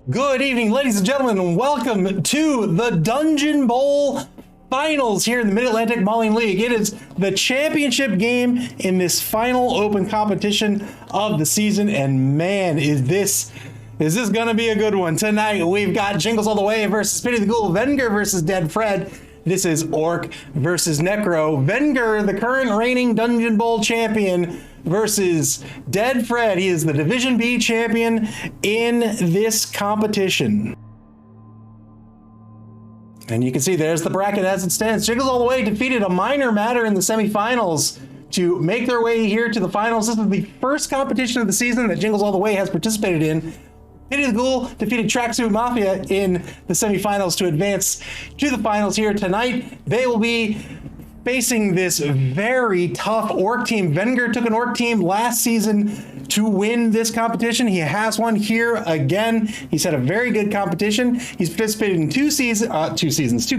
Good evening, ladies and gentlemen, and welcome to the Dungeonbowl Finals here in the Mid-Atlantic Mauling League. It is the championship game in this final open competition of the season, and man, is this gonna be a good one. Tonight, we've got Jingles all the way versus Pity the Ghoul, Venger versus Dead Fred. This is Orc versus Necro. Venger, the current reigning Dungeonbowl champion, versus Dead Fred. He is the Division B champion in this competition. And you can see there's the bracket as it stands. Jingles all the way defeated a minor matter in the semifinals to make their way here to the finals. This is the first competition of the season that Jingles all the way has participated in. Pity the Ghoul defeated Tracksuit Mafia in the semifinals to advance to the finals here tonight. They will be facing this very tough Orc team. Venger took an Orc team last season to win this competition. He has one here again. He's had a very good competition. He's participated in two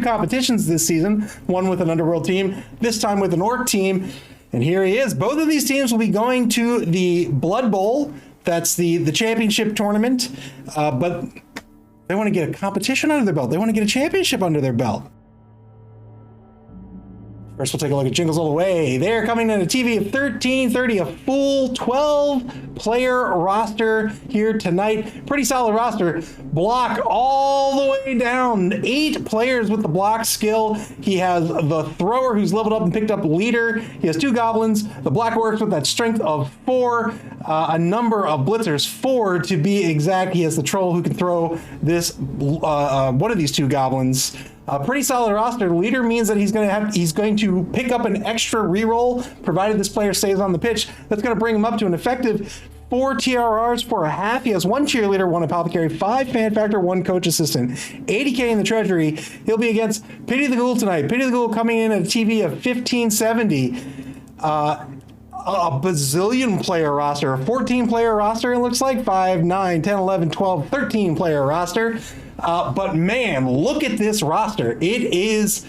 competitions this season, one with an Underworld team, this time with an Orc team. And here he is. Both of these teams will be going to the Blood Bowl. That's the championship tournament, but they want to get a competition under their belt. They want to get a championship under their belt. First, we'll take a look at Jingles all the way. They're coming in a TV of 1330, a full 12-player roster here tonight. Pretty solid roster. Block all the way down. 8 players with the block skill. He has the thrower who's leveled up and picked up leader. He has 2 goblins. The black works with that strength of 4. A number of blitzers, 4 to be exact. He has the troll who can throw this one of these 2 goblins. A pretty solid roster. Leader means that he's going to pick up an extra reroll provided this player stays on the pitch. That's going to bring him up to an effective 4 TRRs for a half. He has 1 cheerleader, 1 apothecary, 5 fan factor, 1 coach assistant, 80k in the treasury. He'll be against Pity the Ghoul tonight. Pity the Ghoul coming in at a TV of 1570. A bazillion player roster, a 14 player roster, it looks like 5, 9, 10, 11, 12, 13 player roster. But man, look at this roster. It is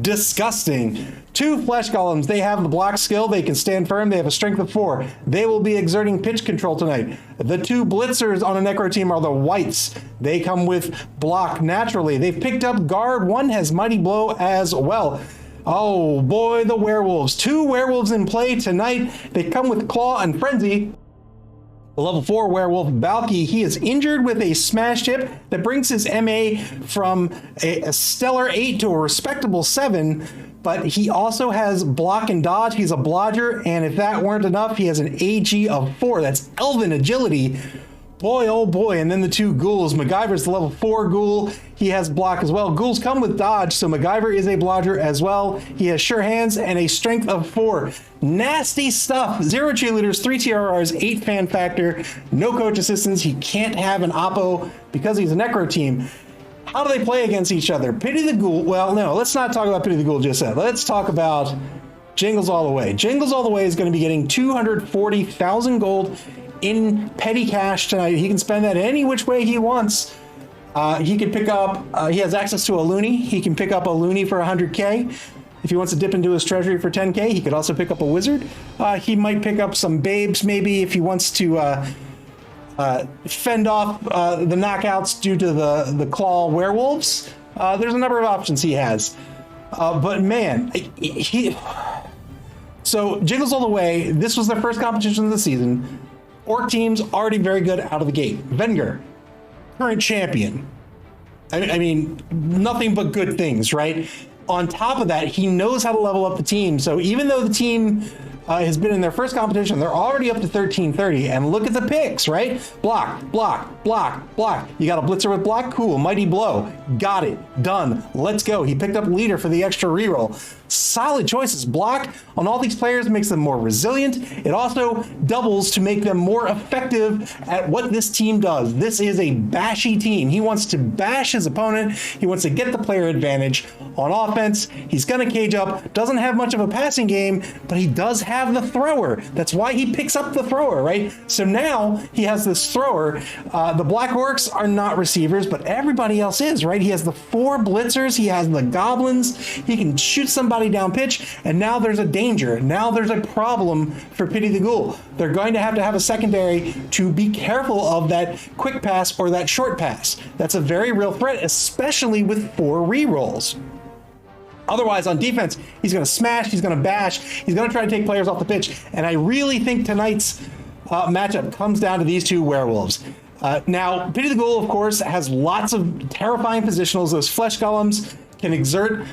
disgusting. 2 flesh golems. They have the block skill. They can stand firm. They have a strength of 4. They will be exerting pitch control tonight. The 2 blitzers on a Necro team are the whites. They come with block naturally. They've picked up guard. 1 has mighty blow as well. Oh boy, the werewolves. 2 werewolves in play tonight. They come with claw and frenzy. The level 4 werewolf, Balky, he is injured with a smashed hip that brings his MA from a stellar 8 to a respectable 7, but he also has block and dodge. He's a blodger, and if that weren't enough, he has an AG of 4. That's elven agility. Boy, oh boy. And then the 2 ghouls. MacGyver's the level 4 ghoul. He has block as well. Ghouls come with dodge, so MacGyver is a blodger as well. He has sure hands and a strength of 4. Nasty stuff. 0 cheerleaders, 3 TRRs, 8 fan factor, no coach assistance. He can't have an oppo because he's a Necro team. How do they play against each other? Pity the Ghoul. Well, no, let's not talk about Pity the Ghoul just yet. Let's talk about Jingles all the way. Jingles all the way is going to be getting 240,000 gold in petty cash tonight. He can spend that any which way he wants. He can pick up, he has access to a loony. He can pick up a loony for 100k. If he wants to dip into his treasury for 10k, he could also pick up a wizard. He might pick up some babes maybe if he wants to fend off the knockouts due to the claw werewolves. There's a number of options he has. But man, so Jingles all the way, this was their first competition of the season. Orc team's already very good out of the gate. Venger, current champion. I mean, nothing but good things, right? On top of that, he knows how to level up the team. So even though the team has been in their first competition, they're already up to 1330. And look at the picks, right? Block, block, block, block. You got a blitzer with block? Cool. Mighty blow. Got it. Done. Let's go. He picked up leader for the extra reroll. Solid choices. Block on all these players makes them more resilient. It also doubles to make them more effective at what this team does. This is a bashy team. He wants to bash his opponent. He wants to get the player advantage. On offense, he's going to cage up. Doesn't have much of a passing game, but he does have the thrower. That's why he picks up the thrower, right? So now he has this thrower. The Black Orcs are not receivers, but everybody else is, right? He has the 4 blitzers. He has the goblins. He can shoot somebody body down pitch, and now there's a danger. Now there's a problem for Pity the Ghoul. They're going to have a secondary to be careful of that quick pass or that short pass. That's a very real threat, especially with 4 rerolls. Otherwise, on defense, he's going to smash, he's going to bash, he's going to try to take players off the pitch. And I really think tonight's matchup comes down to these 2 werewolves. Now, Pity the Ghoul, of course, has lots of terrifying positionals. Those flesh golems can exert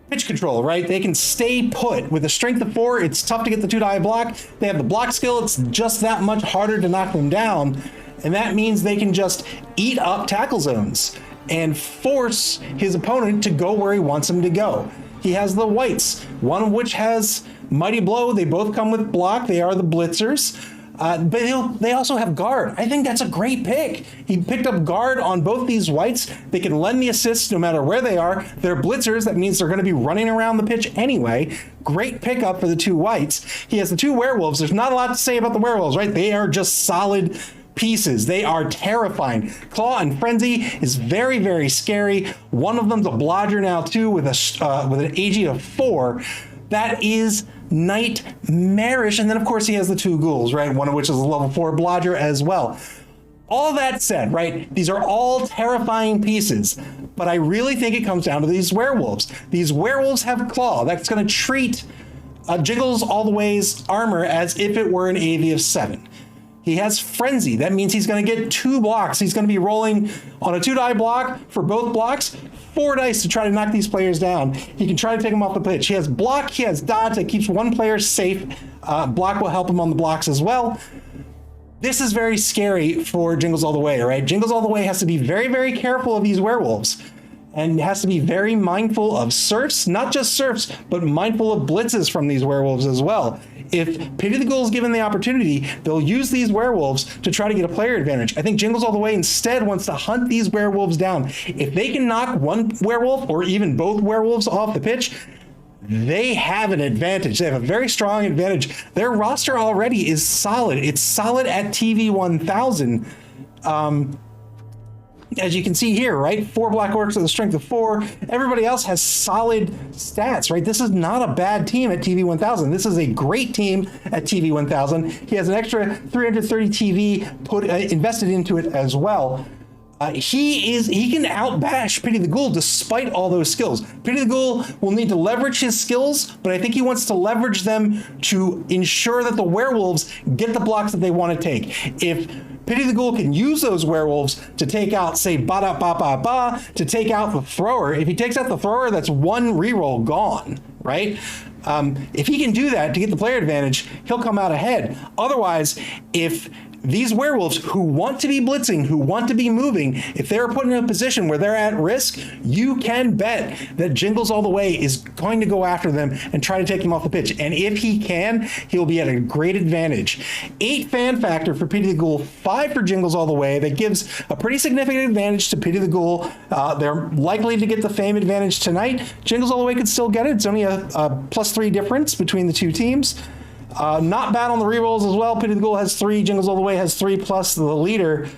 pitch control, right? They can stay put. With a strength of 4, it's tough to get the 2-die block. They have the block skill. It's just that much harder to knock them down. And that means they can just eat up tackle zones and force his opponent to go where he wants him to go. He has the whites, one of which has Mighty Blow. They both come with block. They are the blitzers. But they also have guard. I think that's a great pick. He picked up guard on both these whites. They can lend the assists no matter where they are. They're blitzers. That means they're going to be running around the pitch anyway. Great pickup for the 2 whites. He has the 2 werewolves. There's not a lot to say about the werewolves, right? They are just solid pieces. They are terrifying. Claw and Frenzy is very, very scary. One of them's a blodger now too with an AG of 4. That is nightmarish. And then of course he has the 2 ghouls, right? One of which is a level 4 blodger as well. All that said, right? These are all terrifying pieces, but I really think it comes down to these werewolves. These werewolves have Claw. That's going to treat Jingles All the Way's armor as if it were an AV of 7. He has Frenzy. That means he's going to get 2 blocks. He's going to be rolling on a 2-die block for both blocks, 4 dice to try to knock these players down. He can try to take them off the pitch. He has block, he has dodge that keeps one player safe. Block will help him on the blocks as well. This is very scary for Jingles All the Way, right? Jingles All the Way has to be very, very careful of these werewolves and has to be very mindful of serfs, not just serfs, but mindful of blitzes from these werewolves as well. If Pity the Ghoul is given the opportunity, they'll use these werewolves to try to get a player advantage. I think Jingles All the Way instead wants to hunt these werewolves down. If they can knock one werewolf or even both werewolves off the pitch, they have an advantage. They have a very strong advantage. Their roster already is solid. It's solid at TV 1000. As you can see here, right? 4 Black Orcs with a strength of 4. Everybody else has solid stats, right? This is not a bad team at TV 1000. This is a great team at TV 1000. He has an extra 330 TV invested into it as well. He can outbash Pity the Ghoul despite all those skills. Pity the Ghoul will need to leverage his skills, but I think he wants to leverage them to ensure that the werewolves get the blocks that they want to take. If Pity the Ghoul can use those werewolves to take out, say, ba-da-ba-ba-ba, to take out the thrower. If he takes out the thrower, that's 1 reroll gone, right? If he can do that to get the player advantage, he'll come out ahead. Otherwise, if these werewolves who want to be blitzing, who want to be moving, if they're put in a position where they're at risk, you can bet that Jingles All the Way is going to go after them and try to take them off the pitch. And if he can, he'll be at a great advantage. 8 fan factor for Pity the Ghoul, 5 for Jingles All the Way. That gives a pretty significant advantage to Pity the Ghoul. They're likely to get the fame advantage tonight. Jingles All the Way could still get it. It's only a +3 difference between the 2 teams. Not bad on the rerolls as well. Pity the Ghoul has 3, Jingles All the Way has 3 plus the leader.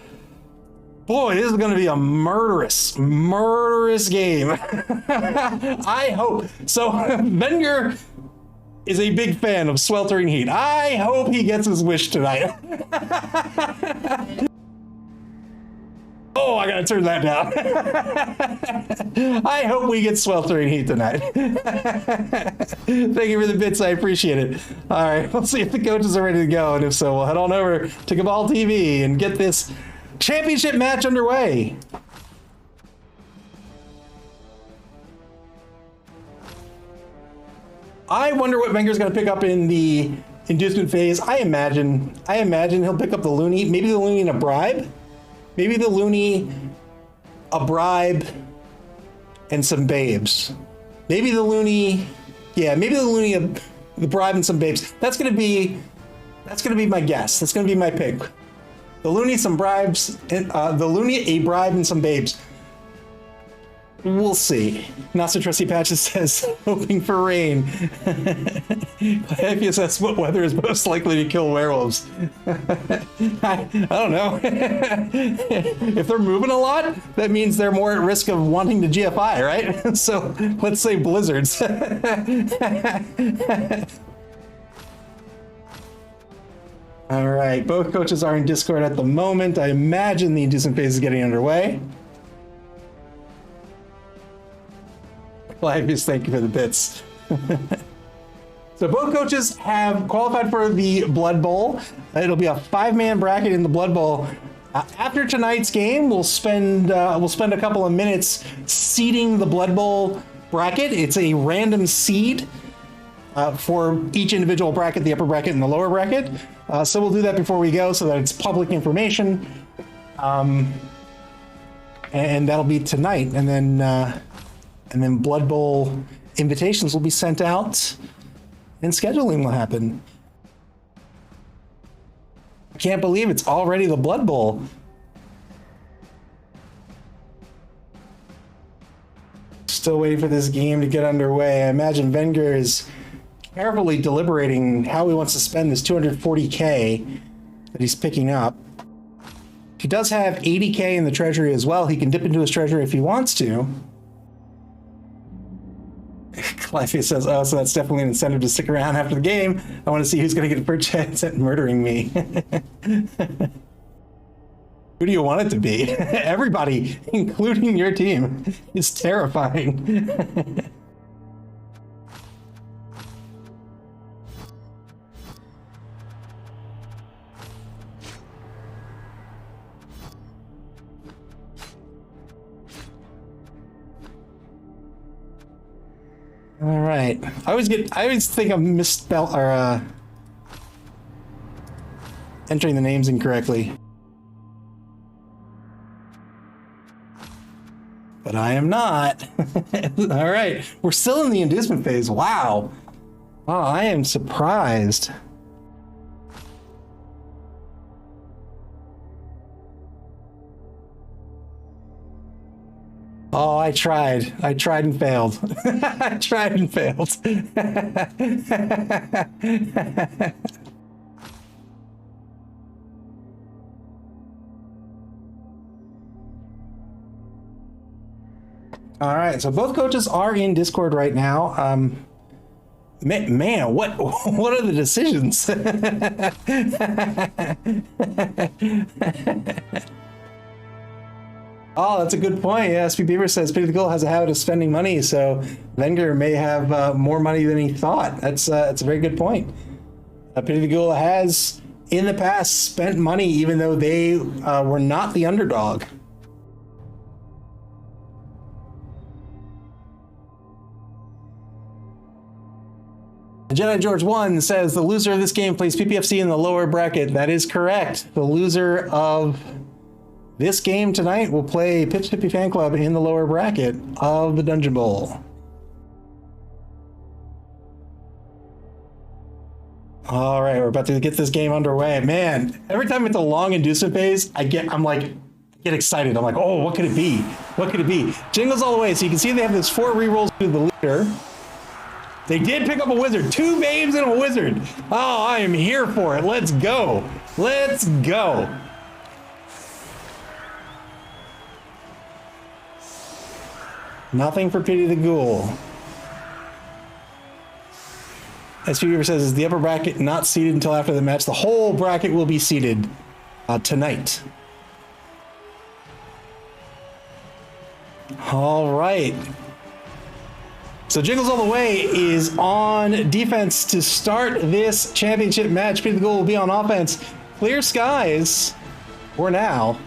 Boy, this is going to be a murderous game. I hope. So, Wenger is a big fan of Sweltering Heat. I hope he gets his wish tonight. Oh, I gotta turn that down. I hope we get Sweltering Heat tonight. Thank you for the bits, I appreciate it. All right, let's see if the coaches are ready to go, and if so, we'll head on over to Cabal TV and get this championship match underway. I wonder what Wenger's gonna pick up in the inducement phase. I imagine he'll pick up the Looney, maybe the Looney and a bribe. Maybe the Looney, a bribe, and some babes. Maybe the Looney, yeah, maybe the Looney, the bribe and some babes. That's gonna be my guess. That's gonna be my pick. The Looney, some bribes, and the Looney, a bribe, and some babes. We'll see. Not so trusty patches says, hoping for rain. If says what weather is most likely to kill werewolves. I don't know. If they're moving a lot, that means they're more at risk of wanting to GFI, right? So let's say blizzards. All right, both coaches are in Discord at the moment. I imagine the inducement phase is getting underway. Flavius, thank you for the bits. So both coaches have qualified for the Blood Bowl. It'll be a 5-man bracket in the Blood Bowl. After tonight's game, we'll spend a couple of minutes seeding the Blood Bowl bracket. It's a random seed for each individual bracket, the upper bracket and the lower bracket. So we'll do that before we go so that it's public information. And that'll be tonight. And then Blood Bowl invitations will be sent out and scheduling will happen. I can't believe it's already the Blood Bowl. Still waiting for this game to get underway. I imagine Wenger is carefully deliberating how he wants to spend this 240K that he's picking up. He does have 80K in the treasury as well. He can dip into his treasury if he wants to. Cliffy says, oh, so that's definitely an incentive to stick around after the game. I want to see who's going to get a first chance at murdering me. Who do you want it to be? Everybody, including your team, is terrifying. All right. I always think I'm misspell or entering the names incorrectly. But I am not. All right. We're still in the inducement phase. Wow. Oh, I am surprised. Oh, I tried and failed. I tried and failed. All right, so both coaches are in Discord right now. Man, what are the decisions? Oh, that's a good point. Yeah, SP Beaver says Pity the Ghoul has a habit of spending money, so Wenger may have more money than he thought. That's a very good point. Pity the Ghoul has, in the past, spent money even though they were not the underdog. Jedi George 1 says the loser of this game plays PPFC in the lower bracket. That is correct. The loser of this game tonight will play Pitch Tippy Fan Club in the lower bracket of the Dungeon Bowl. All right, we're about to get this game underway. Man, every time it's a long inducement phase, I get excited. I'm like, oh, what could it be? What could it be? Jingles all the way. So you can see they have this 4 rerolls to the leader. They did pick up a wizard. 2 babes and a wizard. Oh, I am here for it. Let's go. Let's go. Nothing for Pity the Ghoul. As Fever says, is the upper bracket not seeded until after the match? The whole bracket will be seeded tonight. All right. So Jingles All the Way is on defense to start this championship match. Pity the Ghoul will be on offense. Clear skies for now.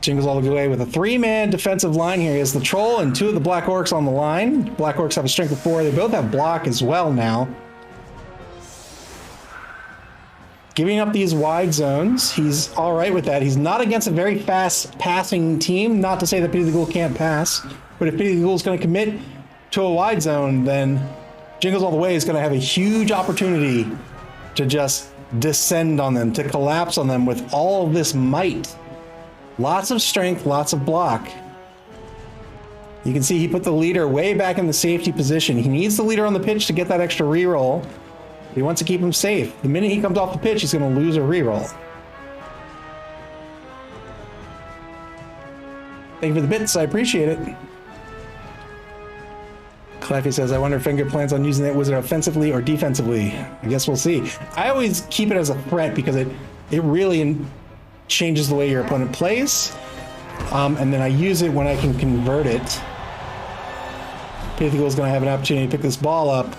Jingles all the way with a 3-man defensive line here. He has the Troll and 2 of the Black Orcs on the line. Black Orcs have a strength of 4. They both have block as well now. Giving up these wide zones. He's all right with that. He's not against a very fast passing team. Not to say that Pity the Ghoul can't pass, but if Pity the Ghoul is going to commit to a wide zone, then Jingles All the Way is going to have a huge opportunity to just descend on them, to collapse on them with all of this might. Lots of strength, lots of block. You can see he put the leader way back in the safety position. He needs the leader on the pitch to get that extra reroll. He wants to keep him safe. The minute he comes off the pitch, he's going to lose a reroll. Thank you for the bits. I appreciate it. Claffy says, I wonder if Finger plans on using that wizard offensively or defensively. I guess we'll see. I always keep it as a threat because it really changes the way your opponent plays. And then I use it when I can convert it. Pity the Ghoul is going to have an opportunity to pick this ball up.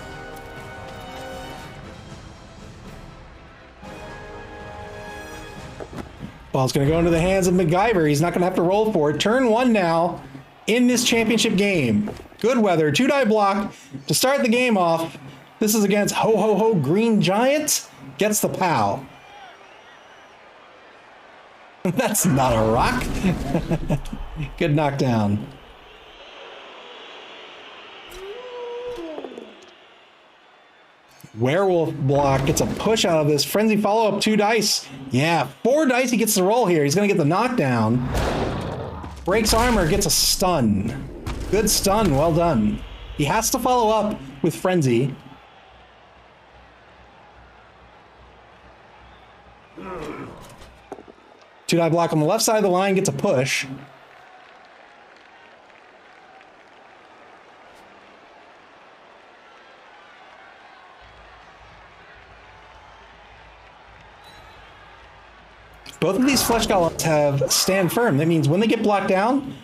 Ball's going to go into the hands of MacGyver. He's not going to have to roll for it. Turn one now in this championship game. Good weather, 2-die block to start the game off. This is against Ho Ho Ho Green Giant. Gets the POW. That's not a rock. Good knockdown. Werewolf block gets a push out of this. Frenzy follow-up, 2 dice. Yeah, 4 dice he gets the roll here. He's going to get the knockdown. Breaks armor, gets a stun. Good stun, well done. He has to follow up with Frenzy. Two-die block on the left side of the line, gets a push. Both of these flesh golems have stand firm. That means when they get blocked down,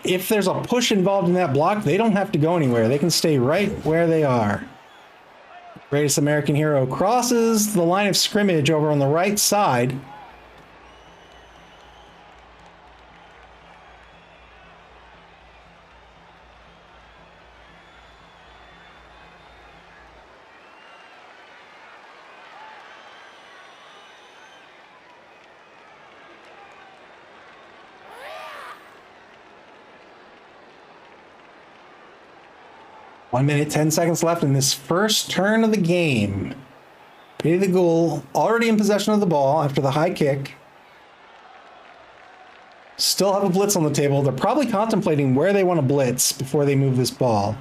if there's a push involved in that block, they don't have to go anywhere. They can stay right where they are. Greatest American Hero crosses the line of scrimmage over on the right side. One minute, 10 seconds left in this first turn of the game. Pity the Ghoul already in possession of the ball after the high kick. Still have a blitz on the table. They're probably contemplating where they want to blitz before they move this ball.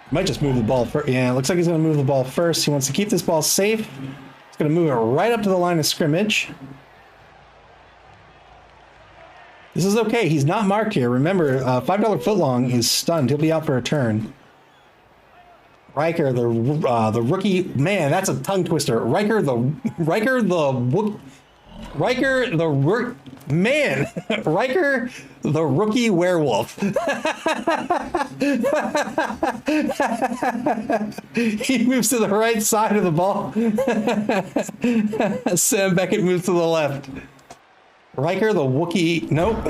Might just move the ball first. Yeah, it looks like he's going to move the ball first. He wants to keep this ball safe. He's going to move it right up to the line of scrimmage. This is okay. He's not marked here. Remember, $5 footlong is stunned. He'll be out for a turn. Riker, the rookie, man, that's a tongue twister. Riker the rookie werewolf. He moves to the right side of the ball. Sam Beckett moves to the left. Riker the Wookiee, nope.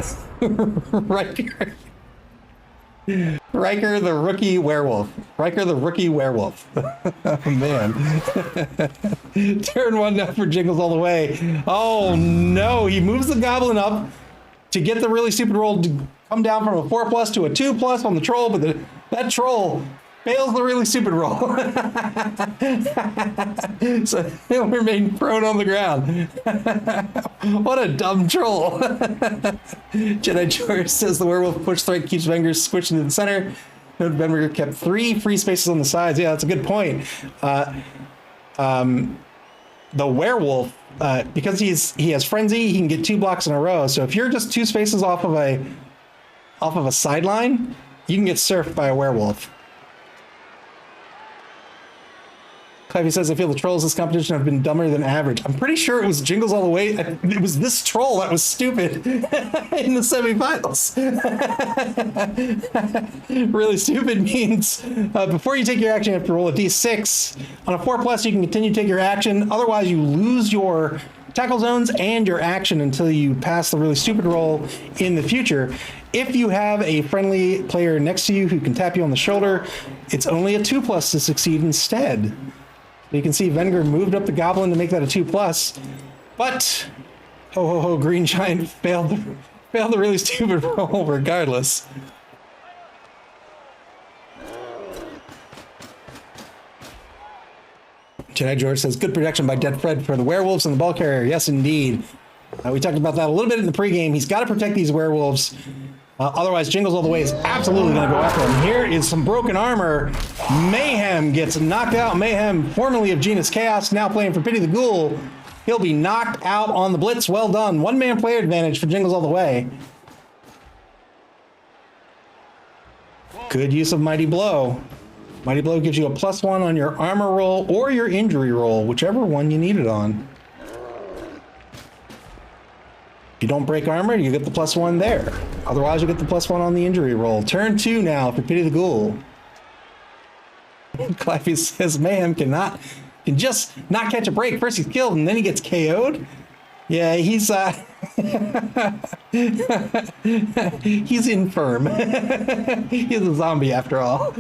Riker the rookie werewolf. Riker the rookie werewolf. Oh, man. Turn one now for Jingles All the Way. Oh, no. He moves the goblin up to get the really stupid roll to come down from a 4+ to a 2+ on the troll, but that troll fails the really stupid roll. So he'll remain prone on the ground. What a dumb troll. Jedi George says the werewolf push strike keeps Wenger squished into the center. Wenger kept 3 free spaces on the sides. Yeah, that's a good point. The werewolf, because he has frenzy, he can get 2 blocks in a row. So if you're just 2 spaces off of a sideline, you can get surfed by a werewolf. He says, I feel the trolls this competition have been dumber than average. I'm pretty sure it was Jingles All the Way. It was this troll that was stupid in the semifinals. Really stupid means before you take your action, you have to roll a d6. On a 4+, you can continue to take your action. Otherwise, you lose your tackle zones and your action until you pass the really stupid roll in the future. If you have a friendly player next to you who can tap you on the shoulder, it's only a 2+ to succeed instead. You can see Wenger moved up the goblin to make that a 2+, but Ho Ho Ho Green Giant failed the really stupid roll regardless. Jedi George says, good protection by Dead Fred for the werewolves and the ball carrier. Yes, indeed. We talked about that a little bit in the pregame. He's got to protect these werewolves. Otherwise, Jingles All the Way is absolutely going to go after him. Here is some broken armor. Mayhem gets knocked out. Mayhem, formerly of Genus Chaos, now playing for Pity the Ghoul. He'll be knocked out on the blitz. Well done. One-man player advantage for Jingles All the Way. Good use of Mighty Blow. Mighty Blow gives you a +1 on your armor roll or your injury roll, whichever one you need it on. If you don't break armor, you get the +1 there. Otherwise, you get the +1 on the injury roll. Turn 2 now for Pity the Ghoul. Claffy says Mayhem can just not catch a break. First he's killed and then he gets KO'd. Yeah, he's he's infirm. He's a zombie after all.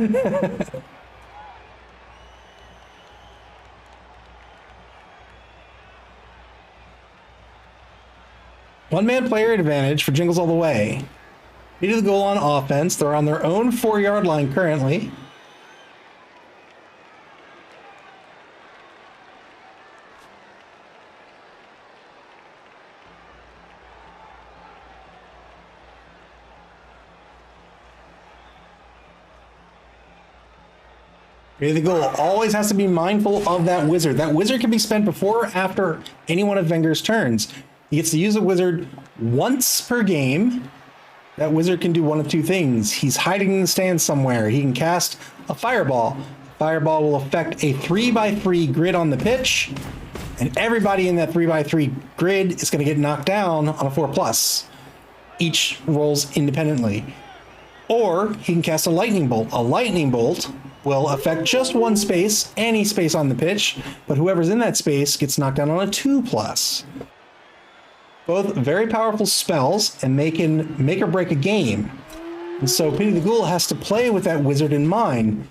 One-man player advantage for Jingles All the Way. Pity the Ghoul on offense. They're on their own 4-yard line currently. Pity the Ghoul always has to be mindful of that wizard. That wizard can be spent before or after any one of Venger's turns. He gets to use a wizard once per game. That wizard can do one of two things. He's hiding in the stands somewhere. He can cast a fireball. Fireball will affect a 3x3 grid on the pitch, and everybody in that 3x3 grid is going to get knocked down on a 4+. Each rolls independently. Or he can cast a lightning bolt. A lightning bolt will affect just one space, any space on the pitch, but whoever's in that space gets knocked down on a 2+. Both very powerful spells, and they can make or break a game. And so Pity the Ghoul has to play with that wizard in mind.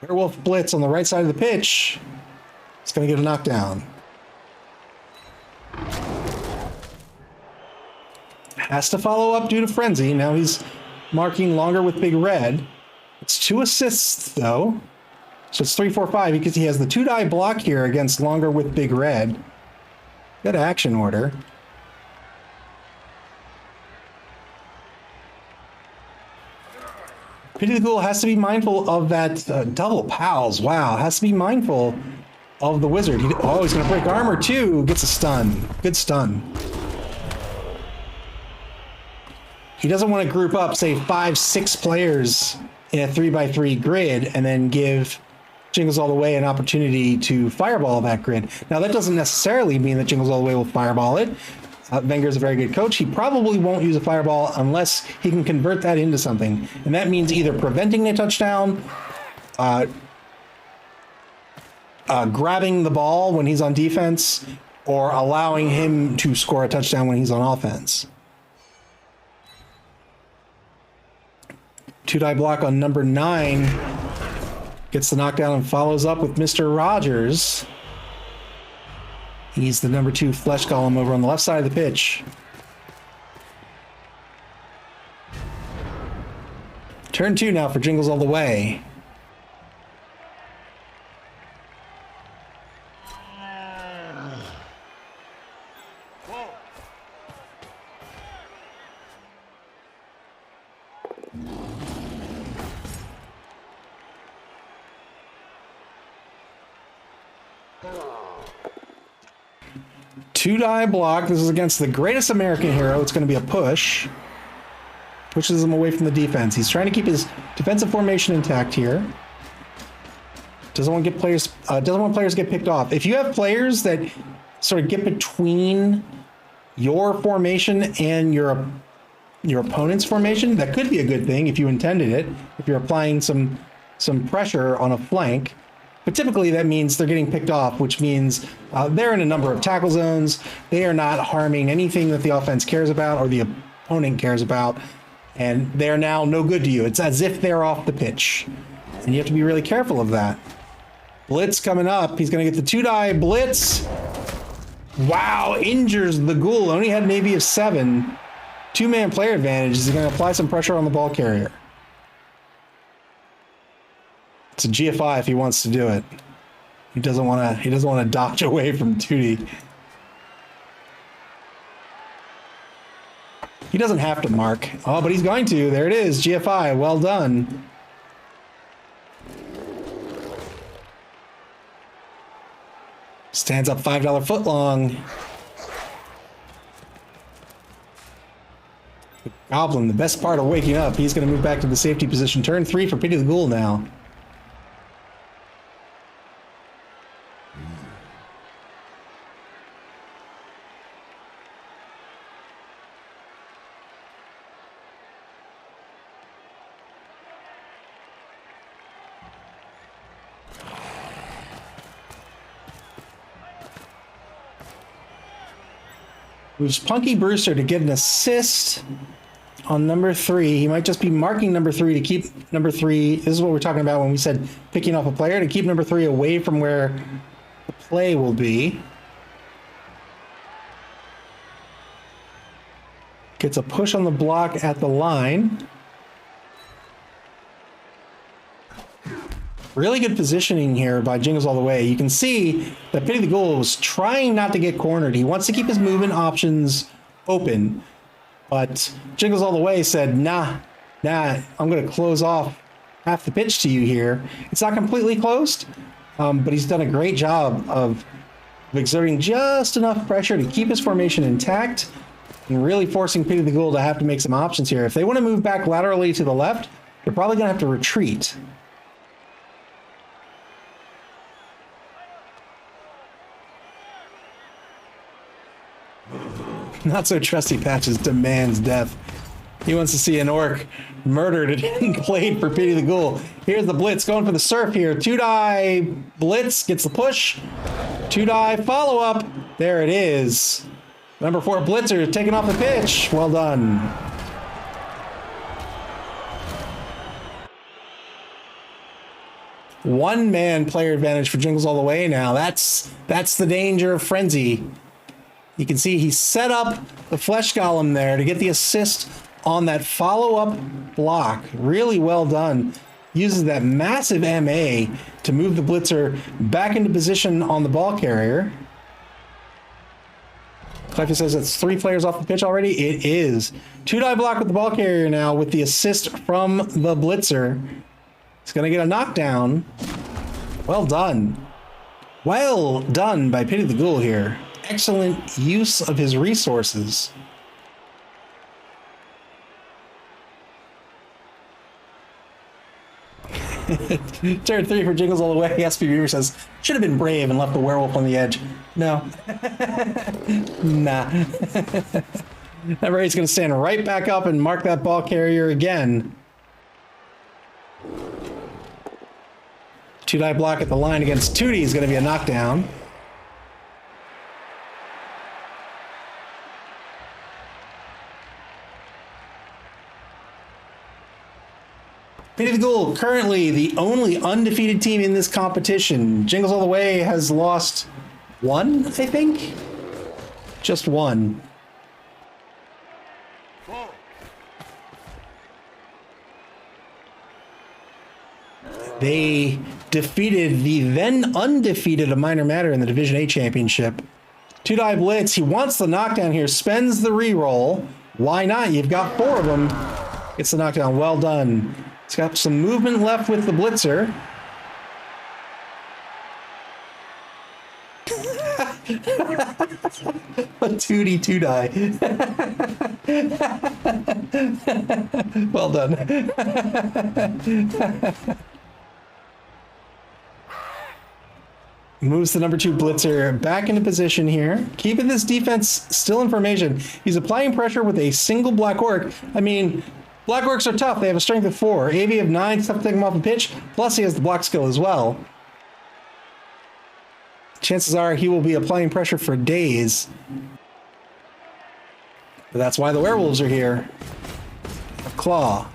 Werewolf Blitz on the right side of the pitch. It's going to get a knockdown. Has to follow up due to Frenzy. Now he's marking longer with Big Red. It's 2 assists, though. So it's 3, 4, 5 because he has the 2-die block here against longer with Big Red. Good action order. Pity the Ghoul has to be mindful of that double pals. Wow, has to be mindful of the wizard. He's going to break armor too. Gets a stun. Good stun. He doesn't want to group up, say, 5, 6 players in a 3x3 grid and then give Jingles All the Way an opportunity to fireball that grid. Now, that doesn't necessarily mean that Jingles All the Way will fireball it. Wenger's a very good coach. He probably won't use a fireball unless he can convert that into something. And that means either preventing a touchdown, grabbing the ball when he's on defense, or allowing him to score a touchdown when he's on offense. 2-die block on number 9. Gets the knockdown and follows up with Mr. Rogers. He's the number 2 flesh golem over on the left side of the pitch. Turn 2 now for Jingles All the Way. Two-die block. This is against the greatest American hero. It's going to be a push. Pushes him away from the defense. He's trying to keep his defensive formation intact here. Doesn't want players to get picked off. If you have players that sort of get between your formation and your opponent's formation, that could be a good thing if you intended it. If you're applying some pressure on a flank. But typically that means they're getting picked off, which means they're in a number of tackle zones. They are not harming anything that the offense cares about or the opponent cares about. And they're now no good to you. It's as if they're off the pitch. And you have to be really careful of that. Blitz coming up. He's going to get the 2-die blitz. Wow, injures the Ghoul. Only had an AV of 7. 2-man player advantage. He's going to apply some pressure on the ball carrier. It's a GFI if he wants to do it. He doesn't want to dodge away from Tootie. He doesn't have to mark. Oh, but he's going to. There it is. GFI. Well done. Stands up $5 footlong. The Goblin, the best part of waking up. He's going to move back to the safety position. Turn 3 for Pity the Ghoul now. Moves Punky Brewster to get an assist on number 3. He might just be marking number 3 to keep number 3. This is what we're talking about when we said picking off a player, to keep number 3 away from where the play will be. Gets a push on the block at the line. Really good positioning here by Jingles All the Way. You can see that Pity the Ghoul was trying not to get cornered. He wants to keep his movement options open. But Jingles All the Way said, nah, I'm going to close off half the pitch to you here. It's not completely closed, but he's done a great job of exerting just enough pressure to keep his formation intact and really forcing Pity the Ghoul to have to make some options here. If they want to move back laterally to the left, they're probably going to have to retreat. Not so trusty Patches demands death. He wants to see an orc murdered and played for Pity the Ghoul. Here's the blitz going for the surf here. 2-die blitz gets the push. 2-die follow-up. There it is. Number 4 blitzer taking off the pitch. Well done. One-man player advantage for Jingles All the Way now. That's the danger of Frenzy. You can see he set up the Flesh Golem there to get the assist on that follow-up block. Really well done. Uses that massive MA to move the blitzer back into position on the ball carrier. Clefty says it's 3 players off the pitch already. It is. 2-die block with the ball carrier now with the assist from the blitzer. He's going to get a knockdown. Well done. Well done by Pity the Ghoul here. Excellent use of his resources. Turn 3 for Jingles All the Way. SP Beaver says, should have been brave and left the werewolf on the edge. No. Nah. That Ray's going to stand right back up and mark that ball carrier again. 2-die block at the line against Tootie is going to be a knockdown. Pity the Ghoul, currently the only undefeated team in this competition. Jingles All the Way has lost 1, I think? Just 1. They defeated the then undefeated A Minor Matter in the Division 8 championship. 2-die blitz. He wants the knockdown here, spends the reroll. Why not? You've got 4 of them. Gets the knockdown. Well done. He's got some movement left with the blitzer. A 2D 2-die. Well done. Moves the number 2 blitzer back into position here. Keeping this defense still in formation. He's applying pressure with a single black orc. I mean, black orcs are tough. They have a strength of 4. AV of 9, tough to take him off the pitch. Plus he has the block skill as well. Chances are he will be applying pressure for days. But that's why the werewolves are here. Claw.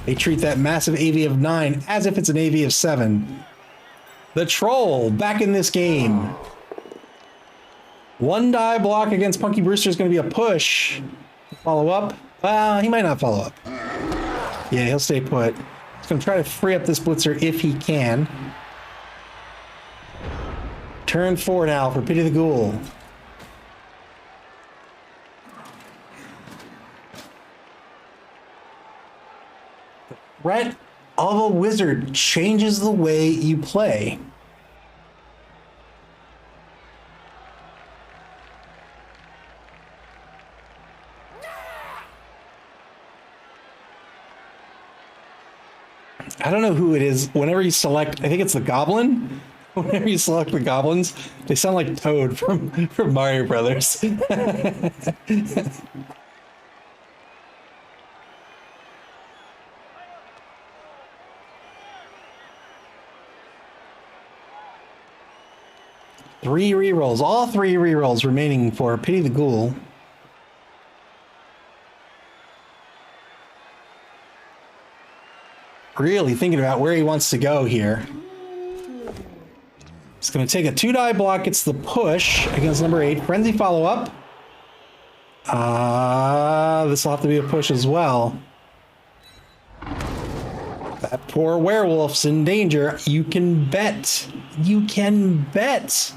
They treat that massive AV of 9 as if it's an AV of 7. The Troll back in this game. 1-die block against Punky Brewster is going to be a push. Follow up. He might not follow up. Yeah, he'll stay put. He's going to try to free up this blitzer if he can. Turn 4 now for Pity the Ghoul. The threat of a wizard changes the way you play. I don't know who it is. Whenever you select, I think it's the goblin. Whenever you select the goblins, they sound like Toad from Mario Brothers. Three rerolls, all three rerolls remaining for Pity the Ghoul. Really thinking about where he wants to go here. He's going to take a 2-die block. Gets the push against number 8. Frenzy follow-up. This will have to be a push as well. That poor werewolf's in danger. You can bet. You can bet.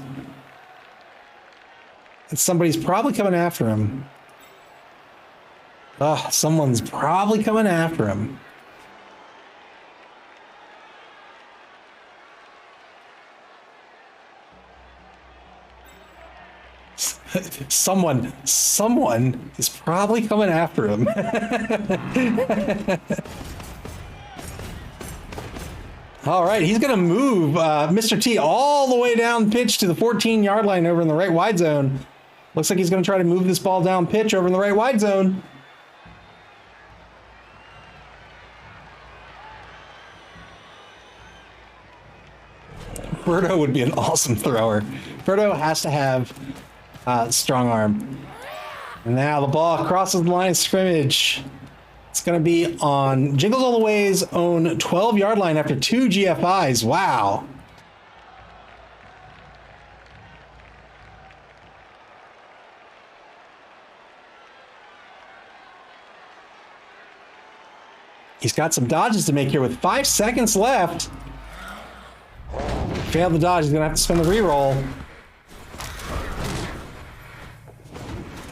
And somebody's probably coming after him. Oh, someone's probably coming after him. Someone is probably coming after him. All right, he's going to move Mr. T all the way down pitch to the 14-yard line over in the right wide zone. Looks like he's going to try to move this ball down pitch over in the right wide zone. Birdo would be an awesome thrower. Birdo has to have strong arm. And now the ball crosses the line of scrimmage. It's going to be on Jingles All the Way's own 12-yard line after 2 GFIs. Wow. He's got some dodges to make here with 5 seconds left. Failed the dodge. He's going to have to spin the reroll.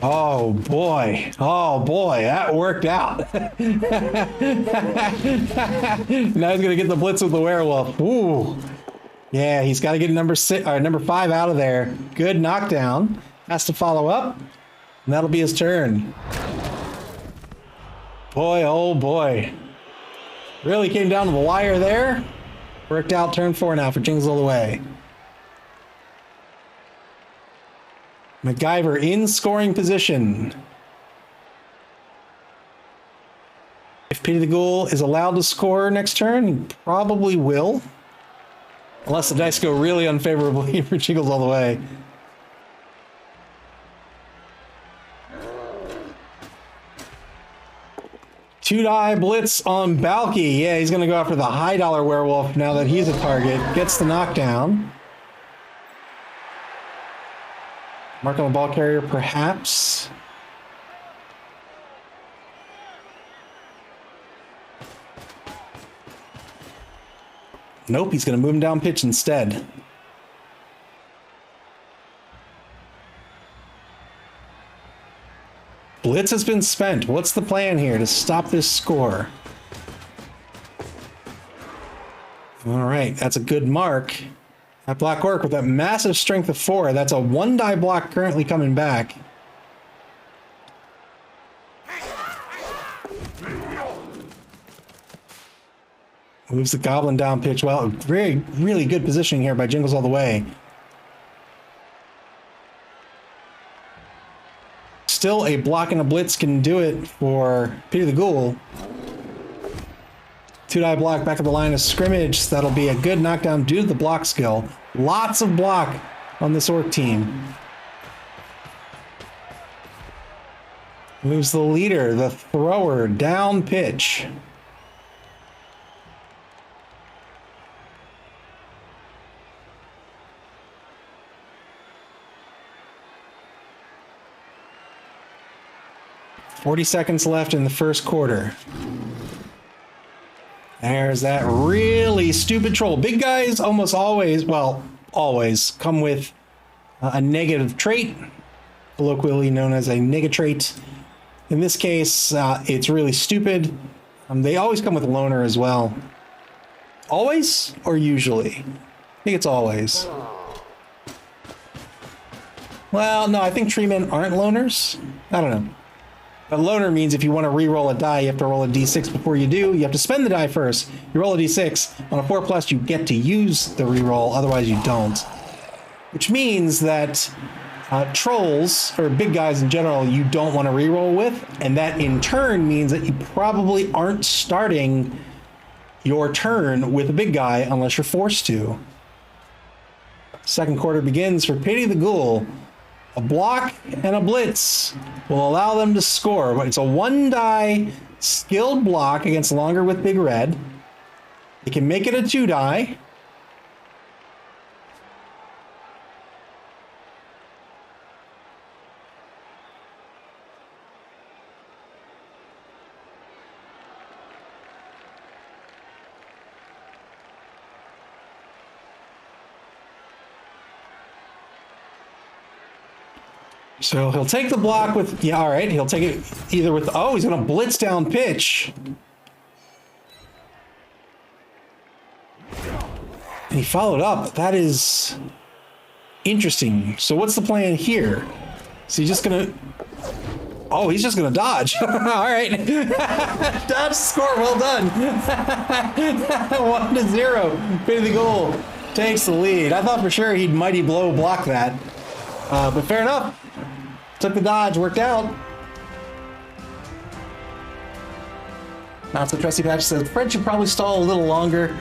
Oh boy, that worked out. Now he's gonna get the blitz with the werewolf. Ooh, yeah, he's got to get number 5 out of there. Good knockdown. Has to follow up, and that'll be his turn. Boy, oh boy, really came down to the wire there. Worked out. Turn 4 now for Jingles All the Way. MacGyver in scoring position. If Pity the Ghoul is allowed to score next turn, he probably will. Unless the dice go really unfavorably for Jingles All the Way. Two-die blitz on Balky. Yeah, he's going to go after the high-dollar werewolf now that he's a target. Gets the knockdown. Mark on the ball carrier, perhaps. Nope, he's going to move him down pitch instead. Blitz has been spent. What's the plan here to stop this score? All right, that's a good mark. That block work with that massive strength of 4. That's a 1-die block currently coming back. Moves the goblin down pitch. Well, really good positioning here by Jingles All the Way. Still, a block and a blitz can do it for Pity the Ghoul. 2-die block back at the line of scrimmage. That'll be a good knockdown due to the block skill. Lots of block on this orc team. Moves the leader, the thrower, down pitch. $40 seconds left in the first quarter. There's that really stupid troll. Big guys almost always, well, always come with a negative trait, colloquially known as a negatrait. In this case, it's really stupid. They always come with loner as well. Always or usually? I think it's always. Well, no, I think tree men aren't loners. I don't know. A loner means if you want to re-roll a die, you have to roll a d6 before you do. You have to spend the die first. You roll a d6. On a 4+, you get to use the re-roll. Otherwise, you don't. Which means that trolls, or big guys in general, you don't want to re-roll with. And that, in turn, means that you probably aren't starting your turn with a big guy unless you're forced to. Second quarter begins for Pity the Ghoul. A block and a blitz will allow them to score, but it's a 1-die skilled block against longer with big red. They can make it a 2-die. So he'll take the block with, yeah, all right, he'll take it either with, oh, he's going to blitz down pitch. And he followed up. That is interesting. So what's the plan here? Is he just going to, oh, he's just going to dodge. All right. Dodge score, well done. 1-0. Pity the Ghoul takes the lead. I thought for sure he'd mighty blow block that. But fair enough. Took the dodge, worked out. Not so trusty patch says Fred should probably stall a little longer.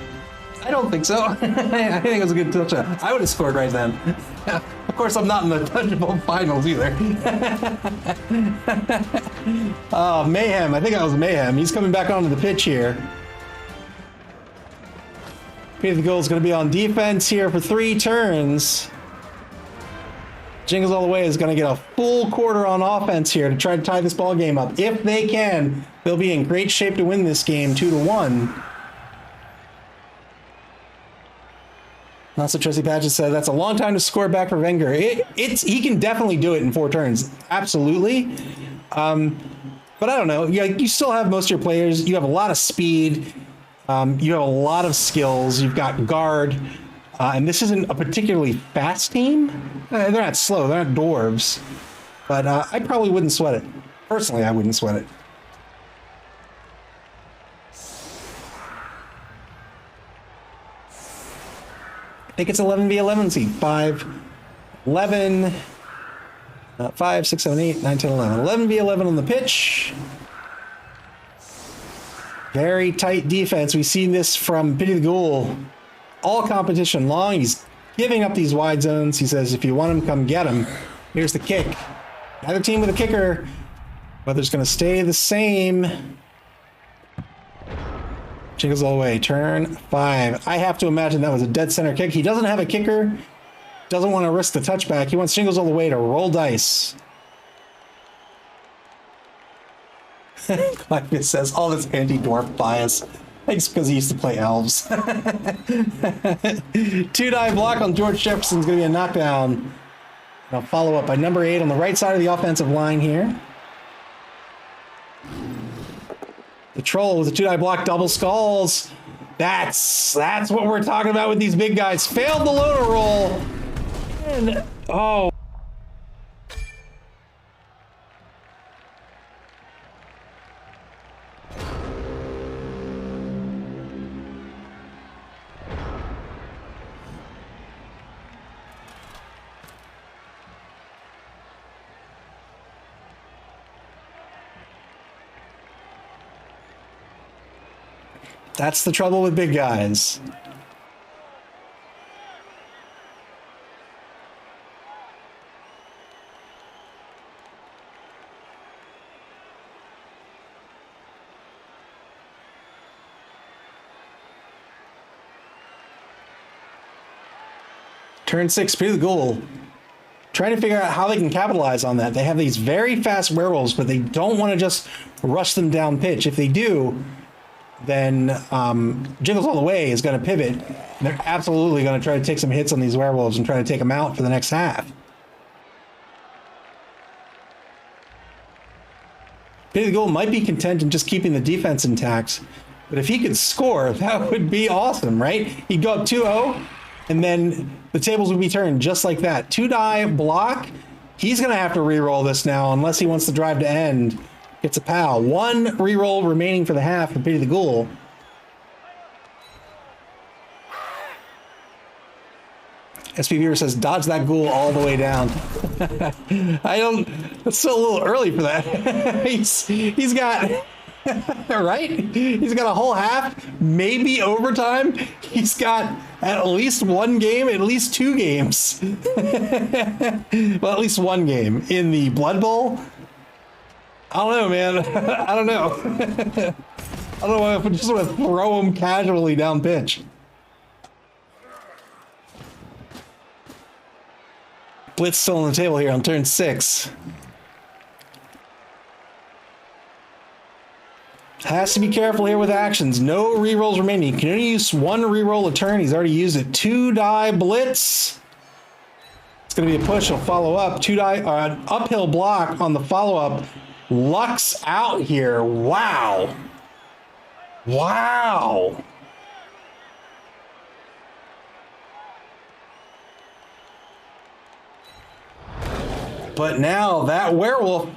I don't think so. I think it was a good touchdown. I would have scored right then. Of course, I'm not in the Dungeonbowl finals either. Oh, Mayhem. I think that was Mayhem. He's coming back onto the pitch here. Pity the Ghoul is going to be on defense here for 3 turns. Jingles all the way is going to get a full quarter on offense here to try to tie this ball game up. If they can, they'll be in great shape to win this game 2-1. Not so trusty Patches said that's a long time to score back for Wenger. He can definitely do it in 4 turns, absolutely. But I don't know. You still have most of your players. You have a lot of speed. You have a lot of skills. You've got guard. And this isn't a particularly fast team. They're not slow. They're not dwarves. But I probably wouldn't sweat it. Personally, I wouldn't sweat it. I think it's 11v11 seed. 5, 11, 5, 6, 7, 8, 9, 10, 11. 11v11 on the pitch. Very tight defense. We've seen this from Pity the Ghoul. All competition long. He's giving up these wide zones. He says, if you want him, come get him. Here's the kick. Another team with a kicker. Weather's going to stay the same. Jingles all the way. Turn 5. I have to imagine that was a dead center kick. He doesn't have a kicker. Doesn't want to risk the touchback. He wants Jingles all the way to roll dice. Clive says, all this anti-dwarf bias. Thanks, because he used to play elves. 2-die block on George Jefferson's going to be a knockdown. Now follow up by number 8 on the right side of the offensive line here. The troll with a 2-die block, double skulls. That's what we're talking about with these big guys. Failed the loader roll. And, oh. That's the trouble with big guys. Turn 6, Pity the Ghoul. Trying to figure out how they can capitalize on that. They have these very fast werewolves, but they don't want to just rush them down pitch. If they do, then Jingles All the Way is going to pivot. And they're absolutely going to try to take some hits on these werewolves and try to take them out for the next half. Pity the Ghoul might be content in just keeping the defense intact, but if he could score, that would be awesome, right? He'd go up 2-0, and then the tables would be turned just like that. 2-die block. He's going to have to re-roll this now unless he wants to drive to end. Gets a pal. 1 re-roll remaining for the half for Pity the Ghoul. SPVer says, dodge that ghoul all the way down. It's still a little early for that. he's got, right? He's got a whole half, maybe overtime. He's got at least 1 game, at least 2 games. Well, at least 1 game in the Blood Bowl. I don't know, man. I don't know. I don't know if I just want to throw him casually down pitch. Blitz still on the table here on turn 6. Has to be careful here with actions. No rerolls remaining. Can only use 1 reroll a turn. He's already used it. 2-die blitz. It's going to be a push. He'll follow up. 2-die uphill block on the follow-up. Luck's out here. Wow. Wow. But now that werewolf,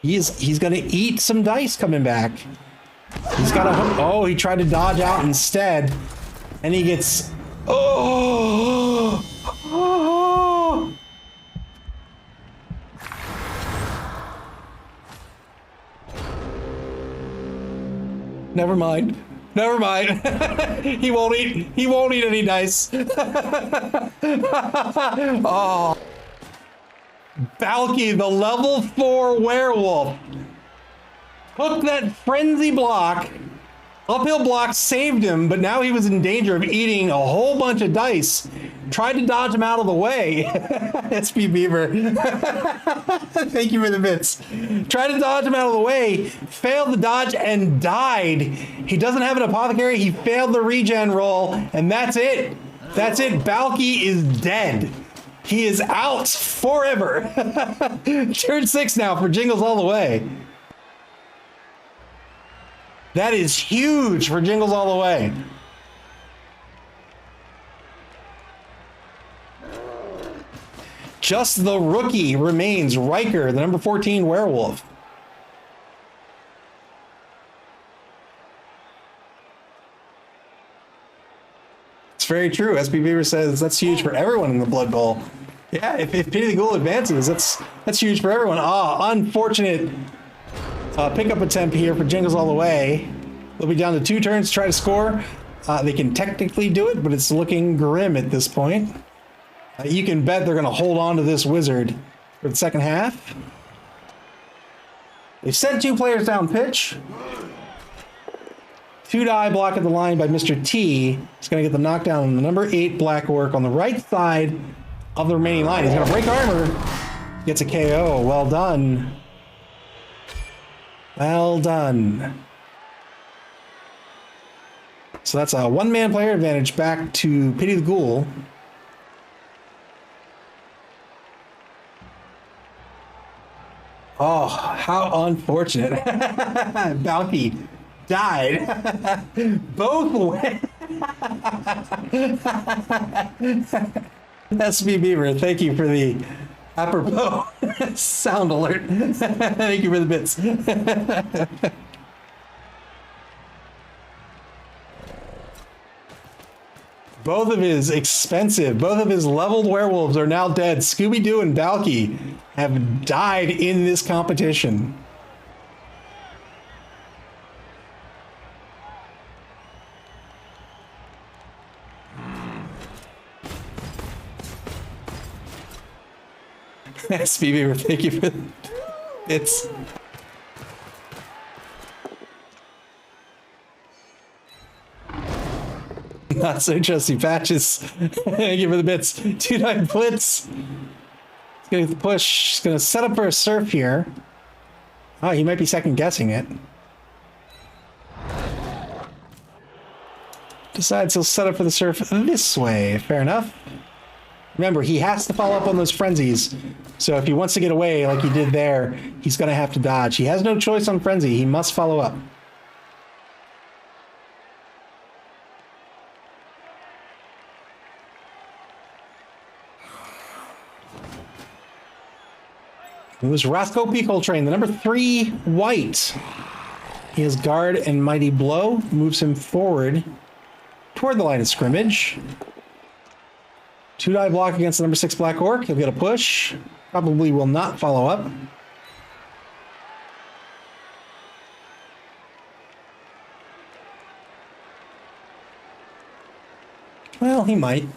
he's gonna eat some dice coming back. He's got a hook. Oh, he tried to dodge out instead, and he gets oh. Never mind. Never mind. He won't eat any dice. Oh. Balky, the level 4 werewolf, took that frenzy block. Uphill block saved him, but now he was in danger of eating a whole bunch of dice. Tried to dodge him out of the way. SP Beaver. Thank you for the bits. Tried to dodge him out of the way, failed the dodge, and died. He doesn't have an apothecary. He failed the regen roll, and that's it. That's it. Balky is dead. He is out forever. Turn 6 now for Jingles All the Way. That is huge for Jingles All the Way. Just the rookie remains, Riker, the number 14 werewolf. It's very true. SB Beaver says that's huge for everyone in the Blood Bowl. Yeah, if Pity the Ghoul advances, that's huge for everyone. Ah, unfortunate pickup attempt here for Jingles All the Way. They'll be down to 2 turns to try to score. They can technically do it, but it's looking grim at this point. You can bet they're going to hold on to this wizard for the second half. They've sent 2 players down pitch. 2-die block at the line by Mr. T. He's going to get the knockdown on the number 8 black orc on the right side of the remaining line. He's going to break armor. Gets a KO. Well done. Well done. So that's a 1-man player advantage back to Pity the Ghoul. Oh, how unfortunate. Balky died. Both ways. SB Beaver, thank you for the apropos sound alert. Thank you for the bits. Both of his leveled werewolves are now dead. Scooby-Doo and Balky have died in this competition. SPV, thank you for it's. Not so trusty patches. Thank you for the bits. 2-die blitz. He's gonna get the push. He's gonna set up for a surf here. Oh, he might be second guessing it. Decides he'll set up for the surf this way. Fair enough. Remember, he has to follow up on those frenzies. So if he wants to get away like he did there, he's going to have to dodge. He has no choice on frenzy. He must follow up. It was Roscoe P. Coltrane, the number 3 white. He has guard and mighty blow. Moves him forward toward the line of scrimmage. 2-die block against the number 6 black orc. He'll get a push. Probably will not follow up. Well, he might.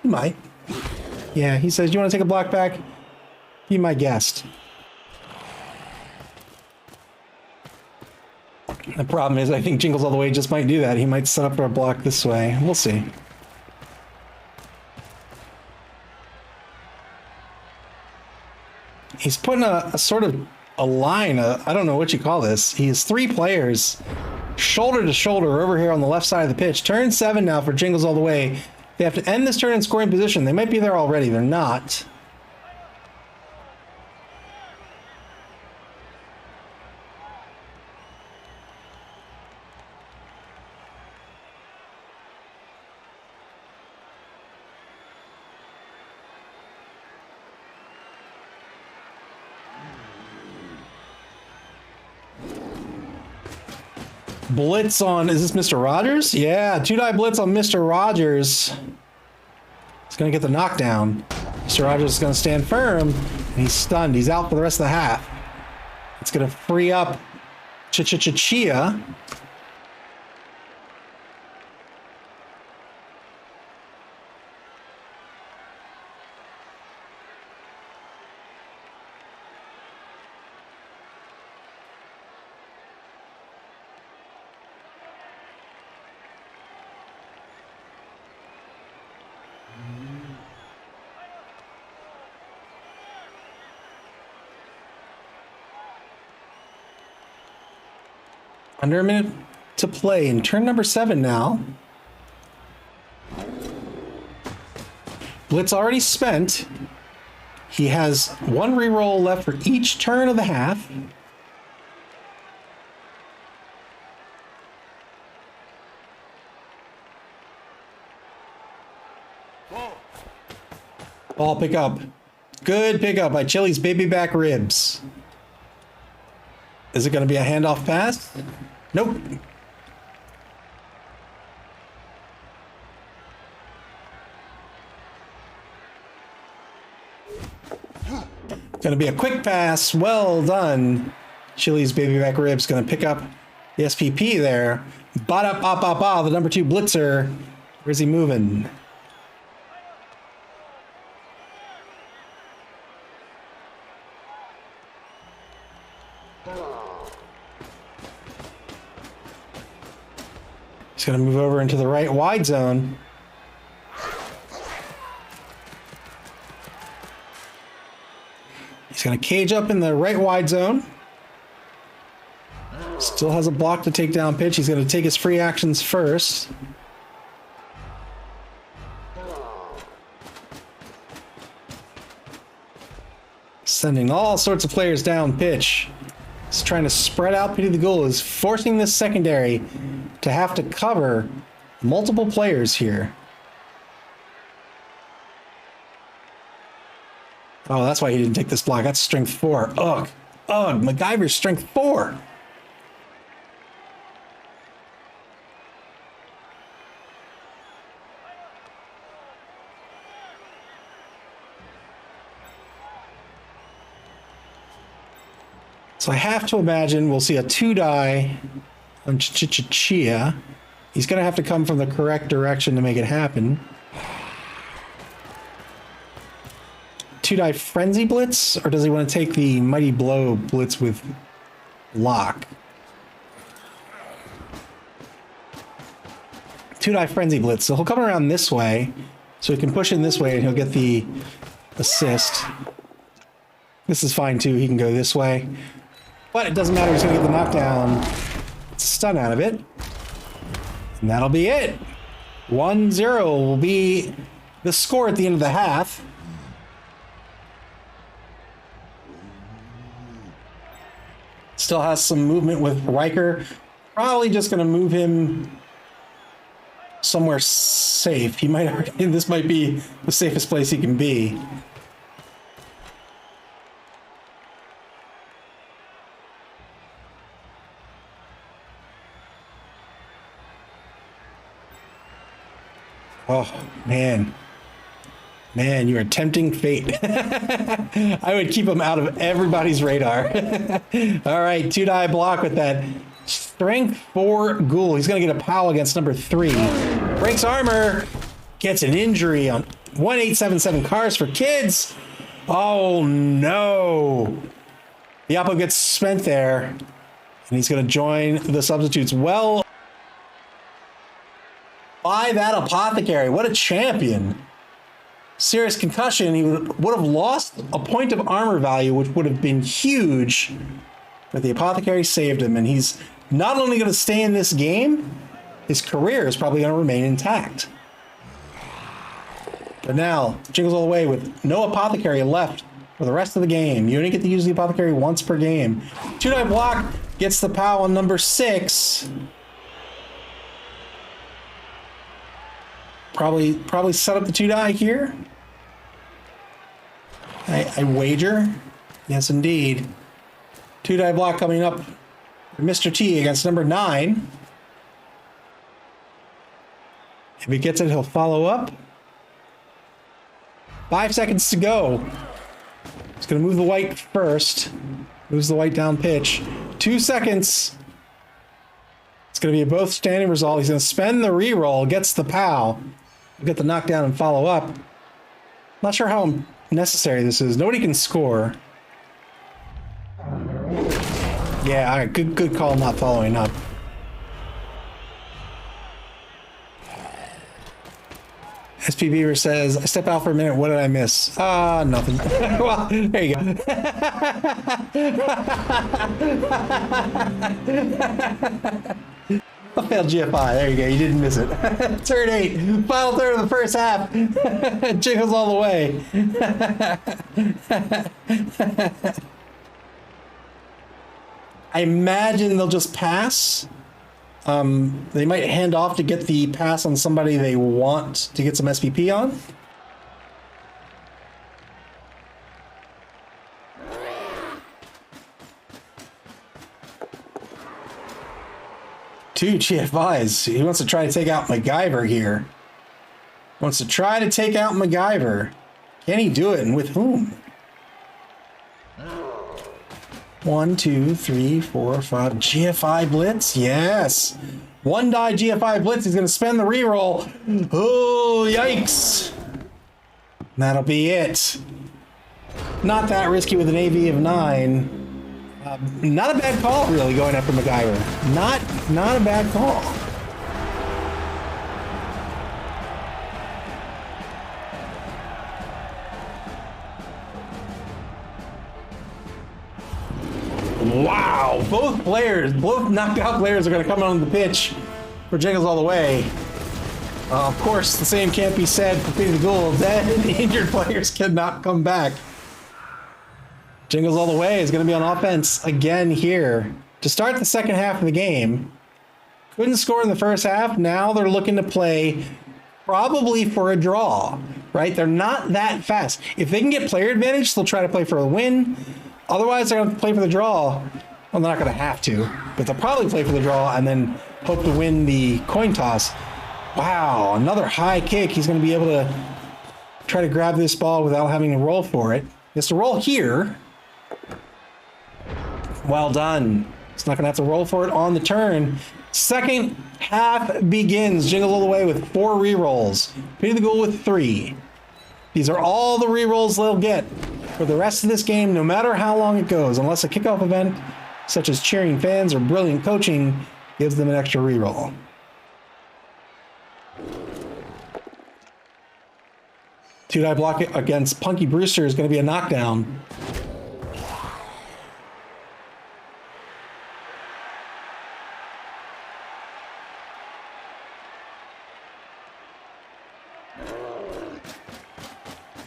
He might. Yeah, he says, "You want to take a block back? Be my guest." The problem is, I think Jingles All the Way just might do that. He might set up for a block this way. We'll see. He's putting a sort of a line, I don't know what you call this. He has 3 players shoulder to shoulder over here on the left side of the pitch. Turn 7 now for Jingles All the Way. They have to end this turn in scoring position. They might be there already. They're not. Blitz on, is this Mr. Rogers? Yeah, 2-die blitz on Mr. Rogers. He's going to get the knockdown. Mr. Rogers is going to stand firm, and he's stunned. He's out for the rest of the half. It's going to free up Chia. Under a minute to play in turn number 7 now. Blitz already spent. He has 1 reroll left for each turn of the half. Ball pickup. Good pickup by Chili's baby back ribs. Is it going to be a handoff pass? Nope. Going to be a quick pass. Well done. Chili's baby back ribs going to pick up the SPP there. Ba-da-ba-ba-ba, the number 2 blitzer. Where's he moving? He's going to move over into the right wide zone. He's going to cage up in the right wide zone. Still has a block to take down pitch. He's going to take his free actions first. Sending all sorts of players down pitch. He's trying to spread out Pity the Ghoul. Is forcing this secondary to have to cover multiple players here. Oh, that's why he didn't take this block. That's strength 4. Ugh. Ugh. MacGyver's strength 4. So I have to imagine we'll see a 2-die on Chia. He's going to have to come from the correct direction to make it happen. 2-die Frenzy Blitz, or does he want to take the Mighty Blow Blitz with Lock? 2-die Frenzy Blitz. So he'll come around this way, so he can push in this way and he'll get the assist. This is fine too, he can go this way. But it doesn't matter, he's going to get the knockdown. Stun out of it. And that'll be it. 1-0 will be the score at the end of the half. Still has some movement with Riker. Probably just going to move him somewhere safe. He might already, this might be the safest place he can be. Oh, man. Man, you are tempting fate. I would keep him out of everybody's radar. All right, 2-die block with that strength 4 Ghoul. He's going to get a POW against number 3. Breaks armor. Gets an injury on 1877 Cars for Kids. Oh, no. The Oppo gets spent there. And he's going to join the substitutes. Well, by that Apothecary. What a champion. Serious concussion. He would have lost a point of armor value, which would have been huge. But the Apothecary saved him. And he's not only going to stay in this game, his career is probably going to remain intact. But now, Jingles all the way with no Apothecary left for the rest of the game. You only get to use the Apothecary once per game. 2-die block gets the POW on number 6. Probably set up the 2-die here. I wager. Yes, indeed. 2-die block coming up. Mr. T against number 9. If he gets it, he'll follow up. 5 seconds to go. He's going to move the white first. Moves the white down pitch. 2 seconds. It's going to be a both standing result. He's going to spend the reroll, gets the POW. Get the knockdown and follow up. Not sure how necessary this is. Nobody can score. Yeah, all right. Good call not following up. SP Beaver says, I step out for a minute. What did I miss? Nothing. Well, there you go. I failed GFI. There you go. You didn't miss it. Turn 8. Final third of the first half. Jingles all the way. I imagine they'll just pass. They might hand off to get the pass on somebody they want to get some SPP on. Two GFIs. He wants to try to take out MacGyver here. Wants to try to take out MacGyver. Can he do it, and with whom? 1, 2, 3, 4, 5. GFI Blitz? Yes. 1-die GFI Blitz. He's going to spend the reroll. Oh, yikes. That'll be it. Not that risky with an AV of 9. Not a bad call, really, going after MacGyver. Not a bad call. Wow, both knockout players are going to come on the pitch for Jingles all the way. Of course, the same can't be said for Peter the Ghoul. Dead and injured players cannot come back. Jingles all the way is going to be on offense again here to start the second half of the game. Couldn't score in the first half. Now they're looking to play probably for a draw, right? They're not that fast. If they can get player advantage, they'll try to play for a win. Otherwise, they're going to play for the draw. Well, they're not going to have to, but they'll probably play for the draw and then hope to win the coin toss. Wow, another high kick. He's going to be able to try to grab this ball without having to roll for it. He has to roll here. Well done. He's not going to have to roll for it on the turn. Second half begins. Jingles all the way with 4 rerolls. Peter the Ghoul with 3. These are all the rerolls they'll get for the rest of this game, no matter how long it goes, unless a kickoff event, such as cheering fans or brilliant coaching, gives them an extra reroll. Two-die block against Punky Brewster is going to be a knockdown.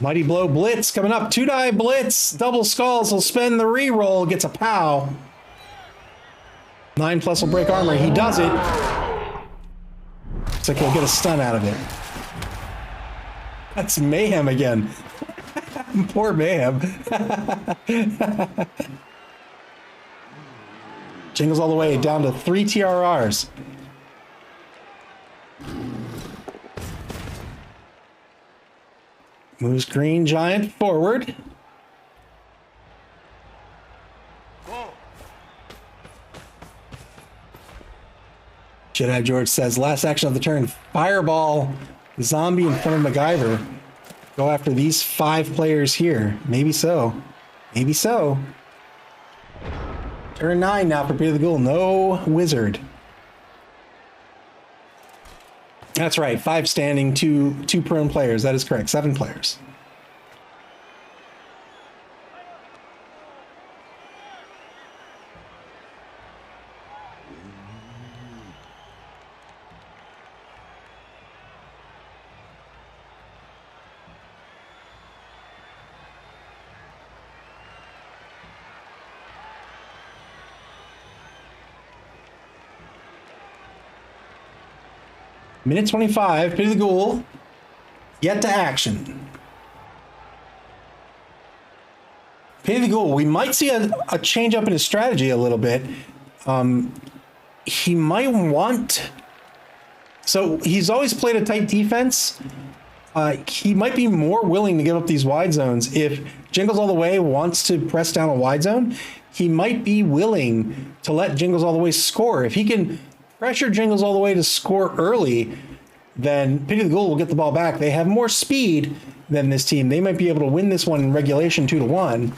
Mighty Blow Blitz coming up. 2-die Blitz. Double Skulls will spend the reroll. Gets a POW. 9+ will break armor. He does it. Looks like he'll get a stun out of it. That's Mayhem again. Poor Mayhem. Jingles all the way down to 3 TRRs. Moves Green Giant forward. Jedi George says, last action of the turn, Fireball Zombie in front of MacGyver. Go after these 5 players here. Maybe so. Maybe so. Turn 9 now for Peter the Ghoul. No Wizard. That's right. 5 standing, 2 prone players. That is correct. 7 players. Minute 25, Peter the Ghoul, yet to action. Peter the Ghoul, we might see a change up in his strategy a little bit. He might want... So he's always played a tight defense. He might be more willing to give up these wide zones. If Jingles All the Way wants to press down a wide zone, he might be willing to let Jingles All the Way score. If he can pressure Jingles All the Way to score early, then Pity the Ghoul will get the ball back. They have more speed than this team. They might be able to win this one in regulation 2-1.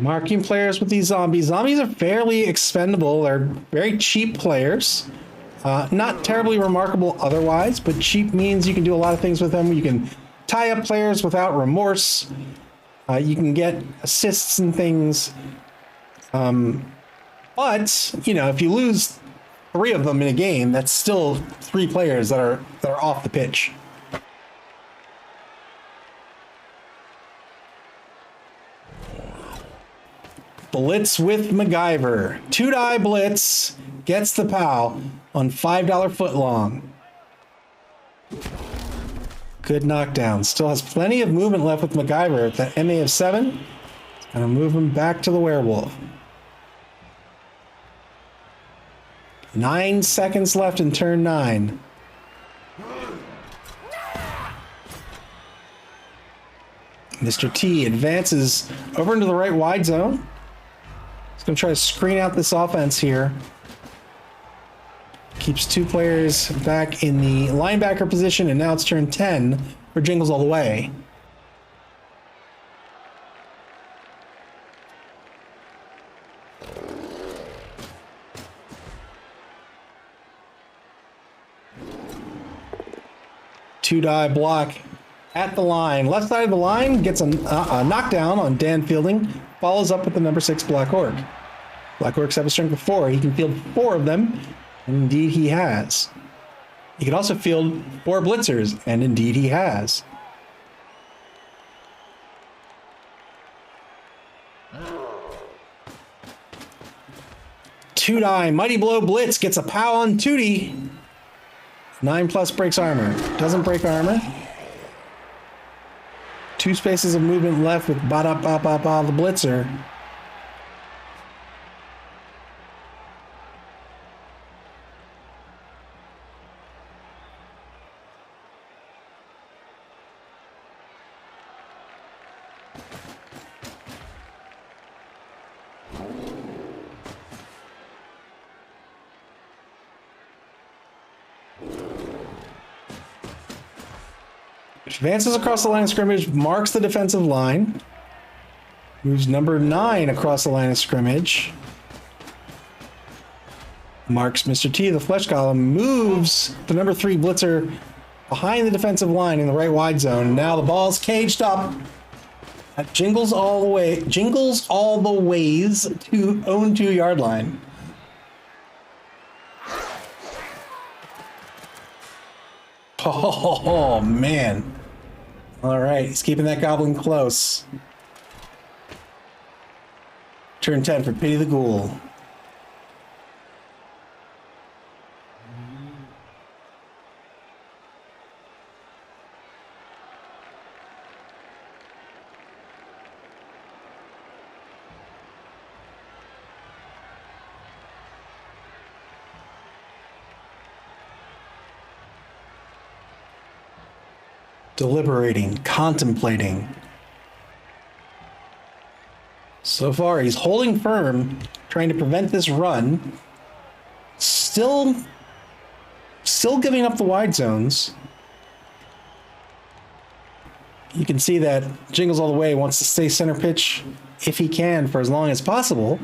Marking players with these zombies. Zombies are fairly expendable. They're very cheap players. Not terribly remarkable otherwise, but cheap means you can do a lot of things with them. You can tie up players without remorse. You can get assists and things. But, you know, if you lose 3 of them in a game, that's still 3 players that are off the pitch. Blitz with MacGyver. 2-die Blitz gets the POW on $5 footlong. Good knockdown. Still has plenty of movement left with MacGyver. That MA of 7. It's going to move him back to the werewolf. 9 seconds left in turn 9. Mr. T advances over into the right wide zone. He's going to try to screen out this offense here. Keeps 2 players back in the linebacker position, and now it's turn 10 for Jingles All the Way. Two-die block at the line. Left side of the line gets a knockdown on Dan Fielding. Follows up with the number 6 Black Orc. Black Orcs have a strength of 4. He can field 4 of them, and indeed he has. He can also field 4 blitzers, and indeed he has. Two-die Mighty Blow Blitz gets a POW on Tootie. 9+ breaks armor. Doesn't break armor. 2 spaces of movement left with ba-da-ba-ba-ba the blitzer. Advances across the line of scrimmage, marks the defensive line. Moves number 9 across the line of scrimmage. Marks Mr. T, the flesh column, moves the number 3 blitzer behind the defensive line in the right wide zone. Now the ball's caged up. Jingles all the way. Jingles all the ways to own 2-yard line. Oh, man. All right, he's keeping that goblin close. Turn 10 for Pity the Ghoul. Deliberating, contemplating. So far, he's holding firm, trying to prevent this run. Still giving up the wide zones. You can see that Jingles all the way wants to stay center pitch if he can for as long as possible.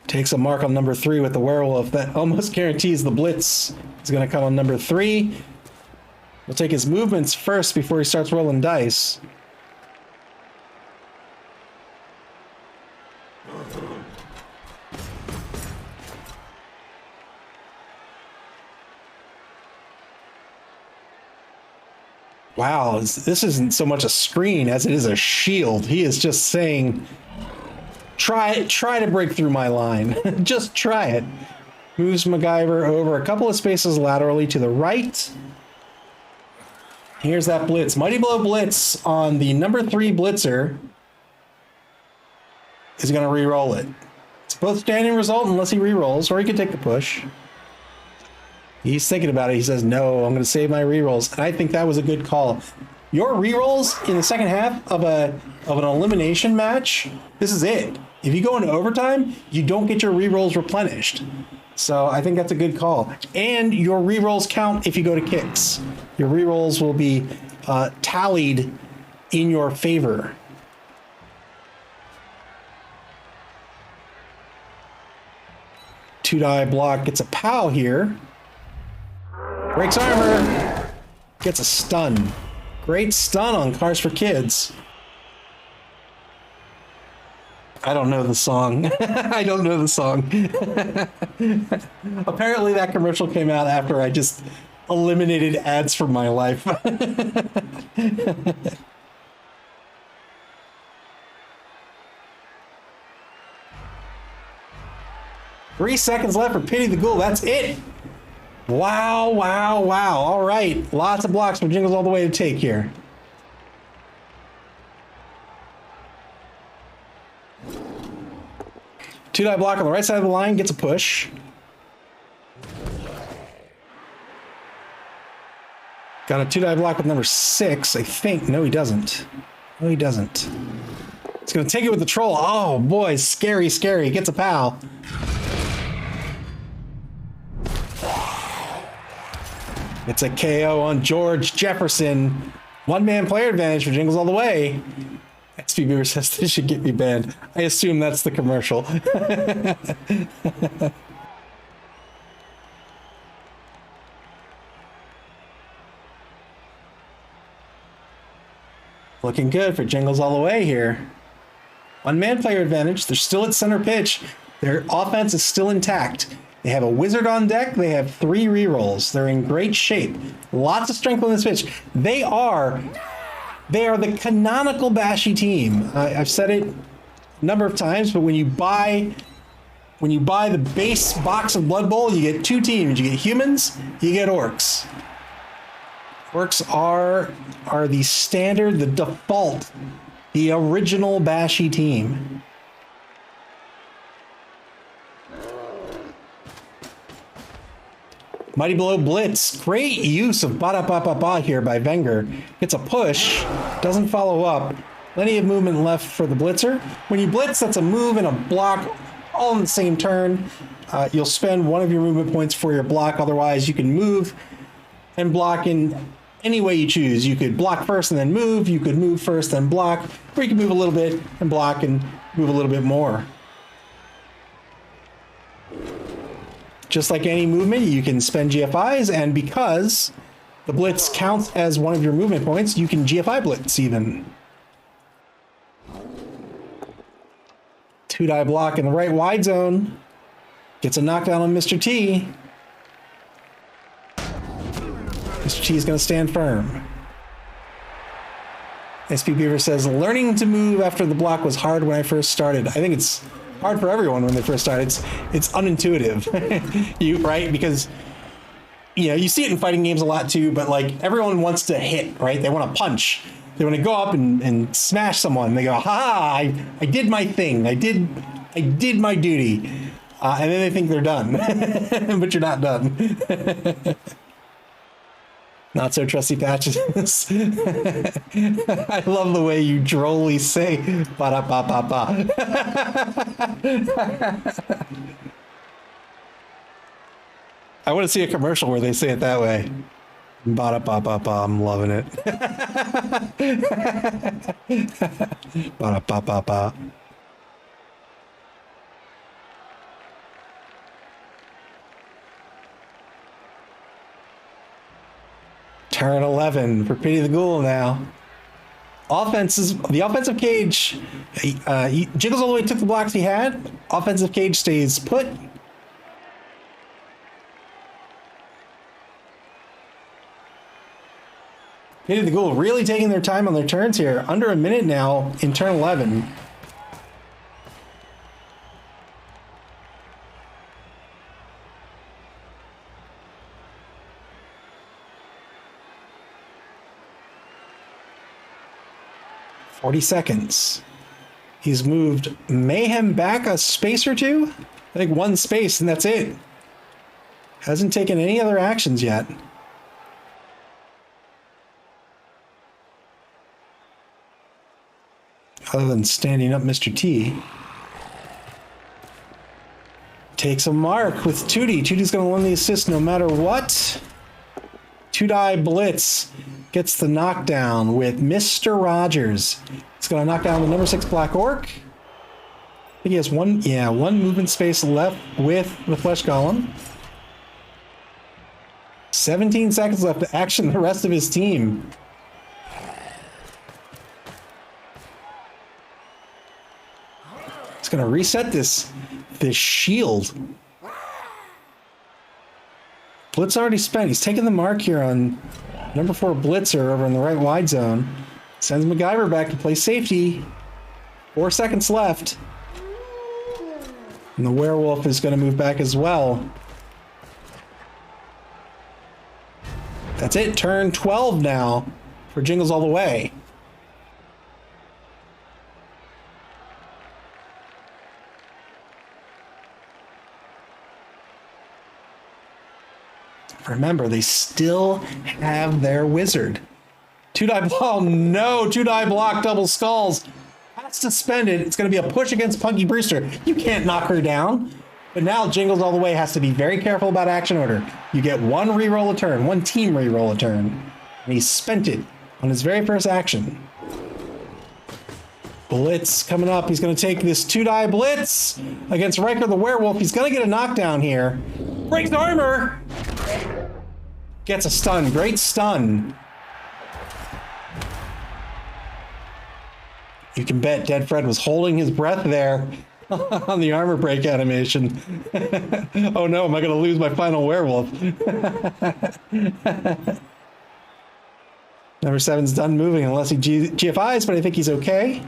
Takes a mark on number 3 with the werewolf. That almost guarantees the blitz is going to come on number 3. He'll take his movements first before he starts rolling dice. Wow, this isn't so much a screen as it is a shield. He is just saying, try to break through my line. Just try it. Moves MacGyver over a couple of spaces laterally to the right. Here's that blitz. Mighty Blow blitz on the number 3 blitzer is going to re-roll it. It's both standing result unless he re-rolls, or he can take the push. He's thinking about it. He says, no, I'm going to save my re-rolls. And I think that was a good call. Your re-rolls in the second half of an elimination match, this is it. If you go into overtime, you don't get your re-rolls replenished. So I think that's a good call. And your re-rolls count if you go to kicks. Your re-rolls will be tallied in your favor. Two-die block gets a pow here. Breaks armor. Gets a stun. Great stun on Cars for Kids. I don't know the song. I don't know the song. Apparently that commercial came out after I just eliminated ads from my life. 3 seconds left for Pity the Ghoul. That's it. Wow, wow, wow. All right. Lots of blocks for Jingles all the way to take here. Two-die block on the right side of the line, gets a push. Got a two-die block with number 6, I think. No, he doesn't. No, he doesn't. He's going to take it with the troll. Oh, boy. Scary, scary. Gets a pal. It's a KO on George Jefferson. One-man player advantage for Jingles all the way. XP Beaver says this should get me banned. I assume that's the commercial. Looking good for Jingles all the way here. One-man player advantage. They're still at center pitch. Their offense is still intact. They have a wizard on deck. They have 3 rerolls. They're in great shape. Lots of strength on this pitch. They are the canonical Bashy team. I've said it a number of times, but when you buy the base box of Blood Bowl, you get 2 teams. You get humans, you get orcs. Orcs are the standard, the default, the original Bashy team. Mighty Blow Blitz. Great use of ba-da-ba-ba-ba here by Wenger. Gets a push. Doesn't follow up. Plenty of movement left for the blitzer. When you blitz, that's a move and a block all in the same turn. You'll spend one of your movement points for your block. Otherwise, you can move and block in any way you choose. You could block first and then move. You could move first then block, or you can move a little bit and block and move a little bit more. Just like any movement, you can spend GFIs, and because the blitz counts as one of your movement points, you can GFI blitz even. 2-die block in the right wide zone. Gets a knockdown on Mr. T. Mr. T is going to stand firm. SP Beaver says, learning to move after the block was hard when I first started. I think it's hard for everyone when they first start. It's unintuitive. Right? Because, you know, you see it in fighting games a lot too, but like everyone wants to hit, right? They want to punch. They want to go up and smash someone. They go, ha! I did my thing. I did my duty. And then they think they're done. But you're not done. Not so trusty patches. I love the way you drolly say ba-da-ba-ba-ba. I want to see a commercial where they say it that way. Ba-da-ba-ba-ba, I'm loving it. Ba-da-ba-ba-ba. Turn 11 for Pity the Ghoul now. The offensive cage. Jingles all the way took the blocks he had. Offensive cage stays put. Pity the Ghoul really taking their time on their turns here. Under a minute now in turn 11. $40 seconds. He's moved Mayhem back a space or two. I think one space and that's it. Hasn't taken any other actions yet. Other than standing up Mr. T. Takes a mark with Tootie. Tootie's going to win the assist no matter what. 2-die blitz. Gets the knockdown with Mr. Rogers. He's going to knock down the number 6 Black Orc. I think he has one movement space left with the Flesh Golem. 17 seconds left to action the rest of his team. It's going to reset this shield. Blitz already spent. He's taking the mark here on number 4 Blitzer over in the right wide zone. Sends MacGyver back to play safety. 4 seconds left. And the werewolf is going to move back as well. That's it. Turn 12 now for Jingles all the way. Remember, they still have their wizard. 2-die block. No, 2-die block, double skulls. That's suspended. It's going to be a push against Punky Brewster. You can't knock her down. But now Jingles all the way has to be very careful about action order. You get one reroll a turn, one team reroll a turn. And he spent it on his very first action. Blitz coming up. He's going to take this 2-die blitz against Riker the Werewolf. He's going to get a knockdown here. Breaks armor. Gets a stun. Great stun. You can bet Dead Fred was holding his breath there on the armor break animation. Oh no, am I going to lose my final werewolf? Number 7's done moving unless he GFIs, but I think he's okay.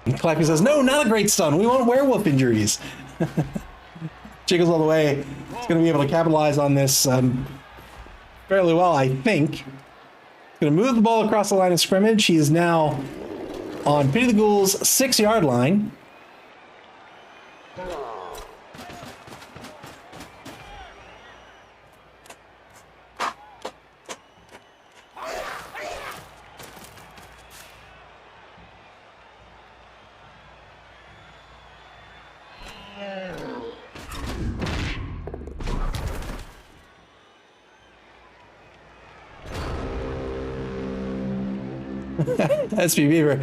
And Clappy says, no, not a great stun. We want werewolf injuries. Jingles all the way. He's going to be able to capitalize on this fairly well, I think. He's going to move the ball across the line of scrimmage. He is now on Pity the Ghoul's 6-yard line. SB Beaver.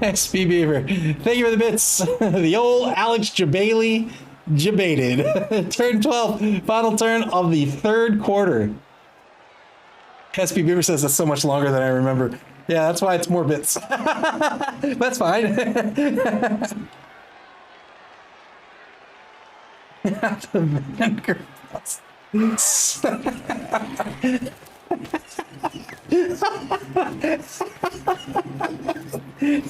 SB Beaver. Thank you for the bits. The old Alex Jabali debated. Turn 12, final turn of the third quarter. SB Beaver says that's so much longer than I remember. Yeah, that's why it's more bits. That's fine. The vinegar plus.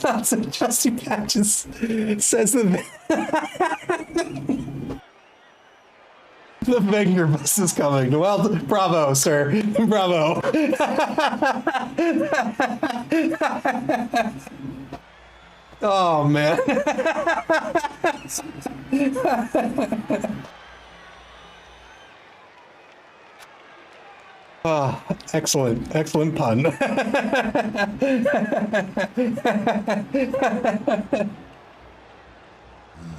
Lots of trusty patches, says the the Wenger bus is coming. Well, bravo, sir. Bravo. Oh, man. Oh, excellent. Excellent pun.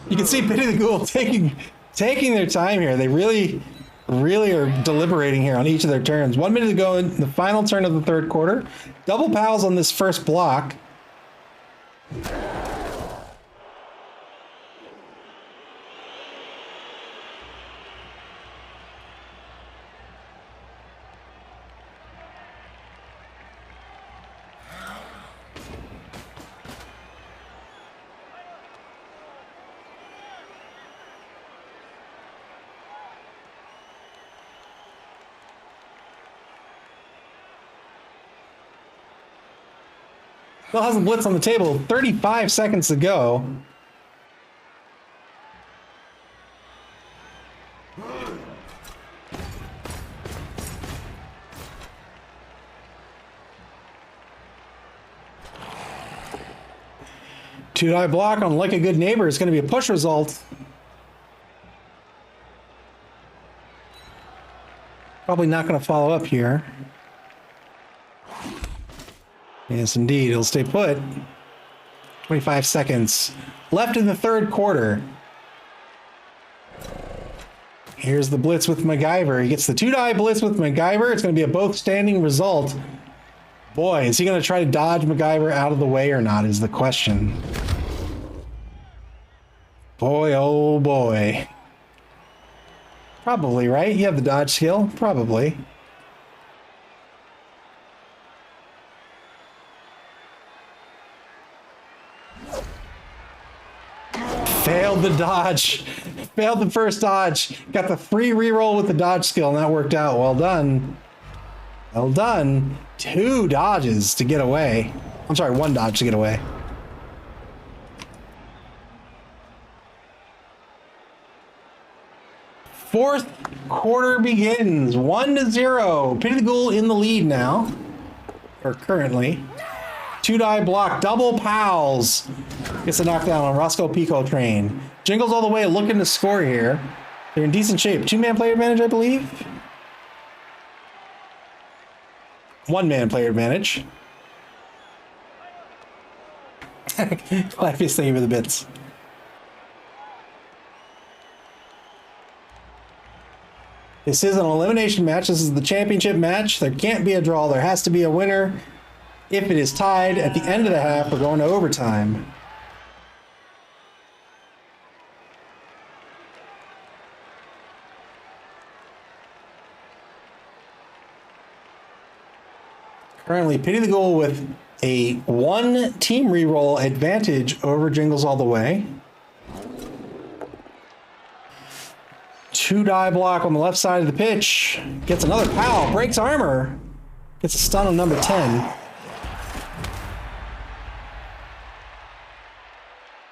You can see Pity the Ghoul taking their time here. They really are deliberating here on each of their turns. 1 minute to go in the final turn of the third quarter. Double pals on this first block. Still has a blitz on the table. 35 seconds to go. Two-die block on Like a Good Neighbor is going to be a push result. Probably not going to follow up here. Yes, indeed. He'll stay put. 25 seconds left in the third quarter. Here's the blitz with MacGyver. He gets the two-die blitz with MacGyver. It's going to be a both standing result. Boy, is he going to try to dodge MacGyver out of the way or not is the question. Boy, oh boy. Probably, right? You have the dodge skill? Probably. Failed the dodge. Failed the first dodge. Got the free reroll with the dodge skill, and that worked out. Well done. Well done. 2 dodges to get away. I'm sorry, 1 dodge to get away. Fourth quarter begins. 1-0. Pity the Ghoul in the lead now. Or currently. 2-die block, double pals. Gets a knockdown on Roscoe Pico Train. Jingles all the way, looking to score here. They're in decent shape. 2-man player advantage, I believe. 1-man player advantage. Clappiest thing for the bits. This is an elimination match. This is the championship match. There can't be a draw. There has to be a winner. If it is tied at the end of the half, we're going to overtime. Currently, Pity the Ghoul with a 1 team reroll advantage over Jingles all the way. 2-die block on the left side of the pitch. Gets another pal. Breaks armor. Gets a stun on number 10.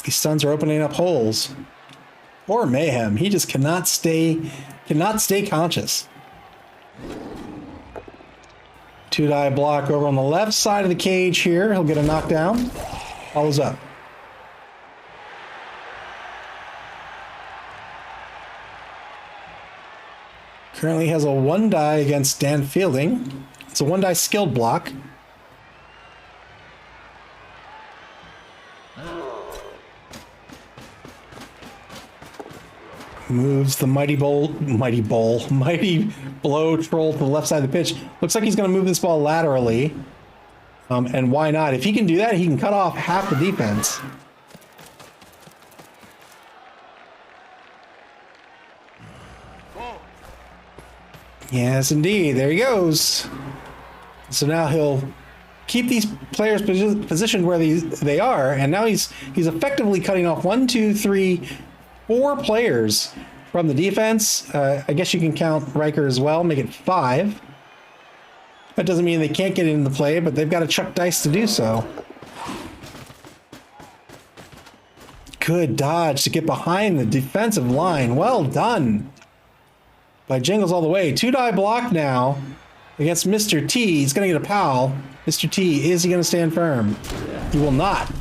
These stuns are opening up holes. Or mayhem. He just cannot stay conscious. 2-die block over on the left side of the cage here. He'll get a knockdown. Follows up. Currently has a 1-die against Dan Fielding. It's a 1-die skilled block. Moves the mighty blow troll to the left side of the pitch. Looks like he's going to move this ball laterally. And why not? If he can do that, he can cut off half the defense. Yes, indeed. There he goes. So now he'll keep these players positioned where they are, and now he's effectively cutting off 1, 2, 3, 4 players from the defense. I guess you can count Riker as well, make it 5. That doesn't mean they can't get into the play, but they've got to chuck dice to do so. Good dodge to get behind the defensive line. Well done by Jingles all the way. 2-die block now against Mr. T. He's going to get a pal. Mr. T, is he going to stand firm? He will not.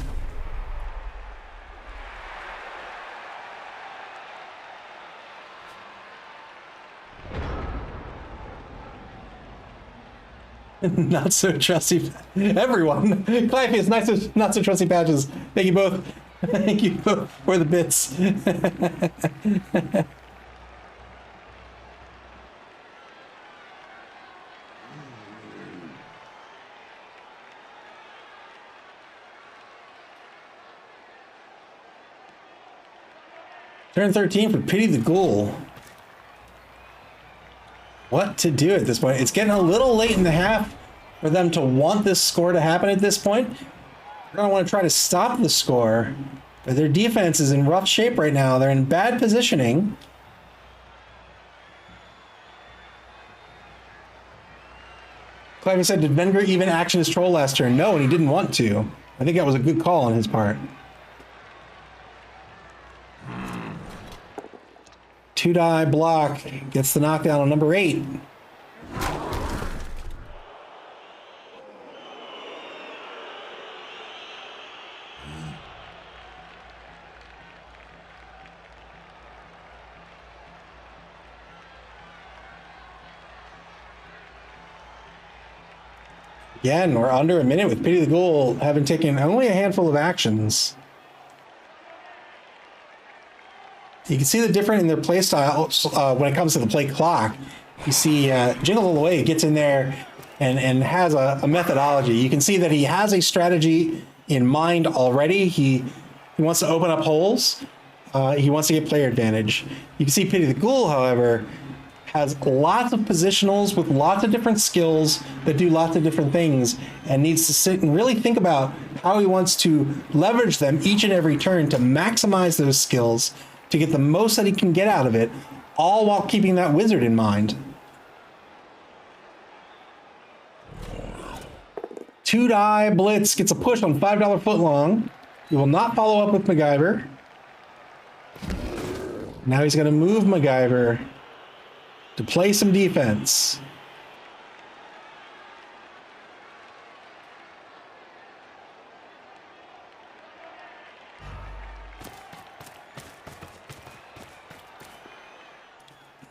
Not so trusty. Everyone. Clypeus, not so trusty patches. Thank you both. Thank you both for the bits. Turn 13 for Pity the Ghoul. What to do at this point? It's getting a little late in the half for them to want this score to happen at this point. They're going to want to try to stop the score, but their defense is in rough shape right now. They're in bad positioning. Clive said, did Venger even action his troll last turn? No, and he didn't want to. I think that was a good call on his part. 2-die block gets the knockdown on number 8. Again, we're under a minute with Pity the Ghoul having taken only a handful of actions. You can see the difference in their play style when it comes to the play clock. You see Jingles all the way gets in there and has a methodology. You can see that he has a strategy in mind already. He wants to open up holes. He wants to get player advantage. You can see Pity the Ghoul, however, has lots of positionals with lots of different skills that do lots of different things and needs to sit and really think about how he wants to leverage them each and every turn to maximize those skills, to get the most that he can get out of it, all while keeping that wizard in mind. 2-die blitz gets a push on $5 footlong. He will not follow up with MacGyver. Now he's going to move MacGyver to play some defense.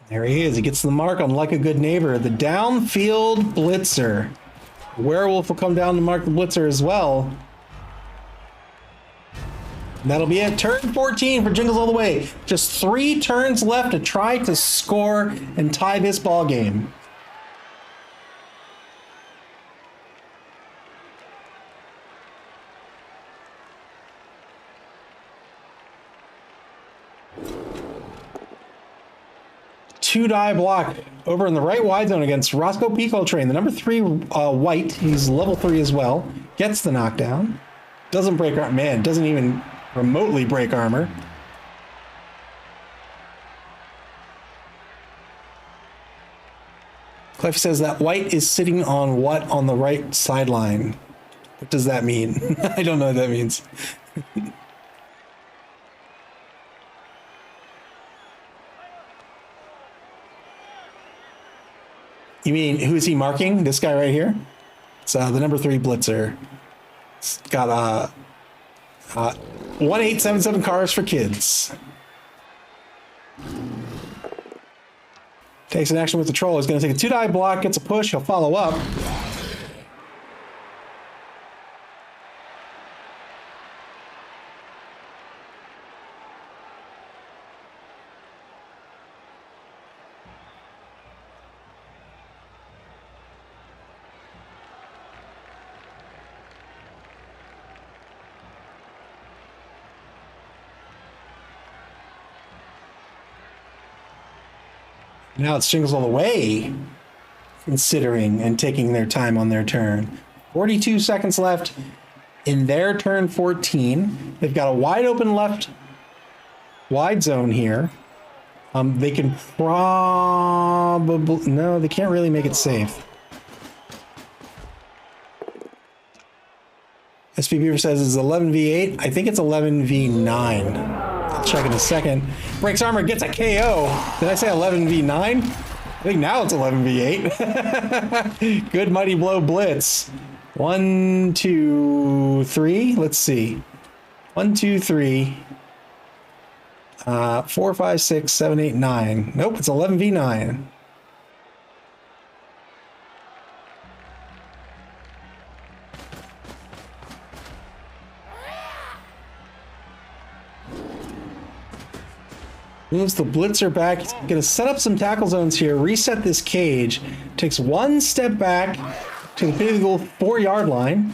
There he is. He gets the mark on Like a Good Neighbor. The downfield blitzer. Werewolf will come down to mark the blitzer as well. And that'll be it. Turn 14 for Jingles all the way. Just 3 turns left to try to score and tie this ball game. Two-die block over in the right wide zone against Roscoe P. Coltrane. The number 3 white, he's level 3 as well, gets the knockdown. Doesn't break armor. Man, doesn't even remotely break armor. Cliff says that white is sitting on what on the right sideline? What does that mean? I don't know what that means. You mean, who is he marking? This guy right here? It's the number 3 blitzer. It's got 1877 cars for kids. Takes an action with the troll. He's going to take a 2-die block, gets a push. He'll follow up. Now it's Jingles all the way, considering and taking their time on their turn. 42 seconds left in their turn 14. They've got a wide open left wide zone here. They can probably... No, they can't really make it safe. SP Beaver says it's 11v8. I think it's 11v9. I'll check in a second. Breaks armor, gets a KO. Did I say 11v9? I think now it's 11v8. Good mighty blow blitz. 1, 2, 3. Let's see. 1, 2, 3. 4, 5, 6, 7, 8, 9. Nope, it's 11v9. Moves the blitzer back. He's going to set up some tackle zones here, reset this cage. Takes one step back to the pit of the goal 4-yard line.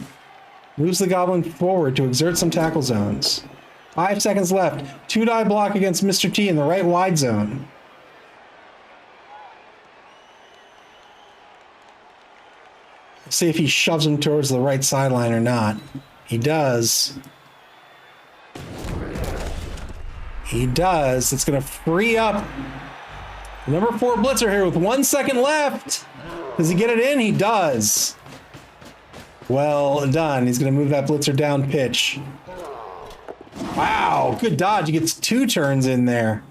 Moves the goblin forward to exert some tackle zones. 5 seconds left. 2-die block against Mr. T in the right wide zone. Let's see if he shoves him towards the right sideline or not. He does. He does. It's going to free up the number 4 blitzer here with 1 second left. Does he get it in? He does. Well done. He's going to move that blitzer down pitch. Wow, good dodge. He gets 2 turns in there.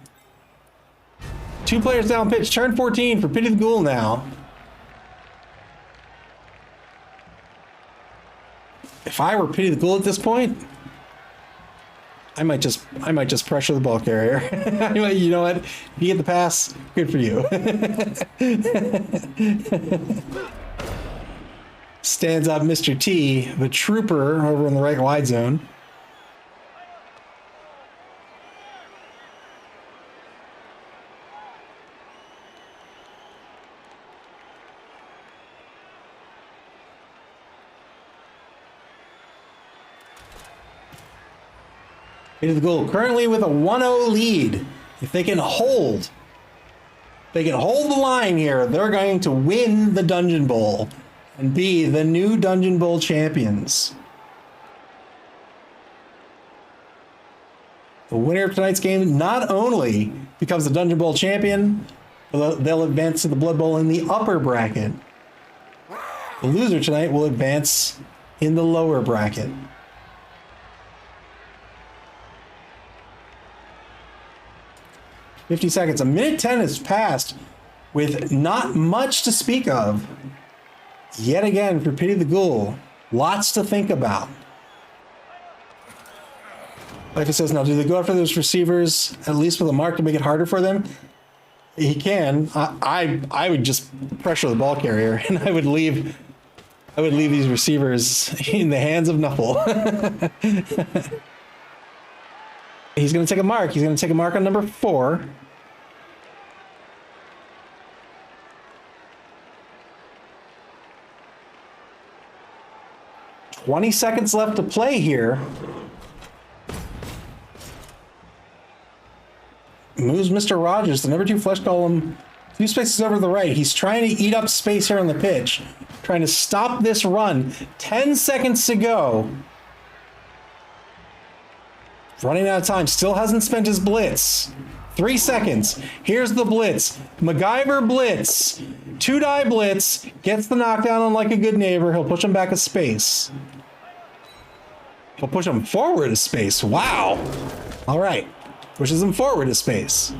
2 players down pitch. Turn 14 for Pity the Ghoul now. If I were Pity the Ghoul at this point, I might just pressure the ball carrier. You know what? If you get the pass, good for you. Stands up Mr. T, the trooper over in the right wide zone. Into the goal, currently with a 1-0 lead. If they can hold the line here, they're going to win the Dungeon Bowl and be the new Dungeon Bowl champions. The winner of tonight's game not only becomes the Dungeon Bowl champion, but they'll advance to the Blood Bowl in the upper bracket. The loser tonight will advance in the lower bracket. 50 seconds. 1:10 has passed with not much to speak of. Yet again, for Pity the Ghoul, lots to think about. Like it says, now, do they go after those receivers at least with a mark to make it harder for them? He can. I would just pressure the ball carrier, and I would leave these receivers in the hands of Nuffle. He's going to take a mark. He's going to take a mark on number 4. "20 seconds left to play here." Moves Mr. Rogers, the number 2 flesh column, 2 spaces over to the right. He's trying to eat up space here on the pitch, trying to stop this run. 10 seconds to go. Running out of time, still hasn't spent his blitz. 3 seconds. Here's the blitz. MacGyver blitz. 2-die blitz. Gets the knockdown on like a good neighbor. He'll push him back a space. He'll push him forward a space. Wow. All right. Pushes him forward a space.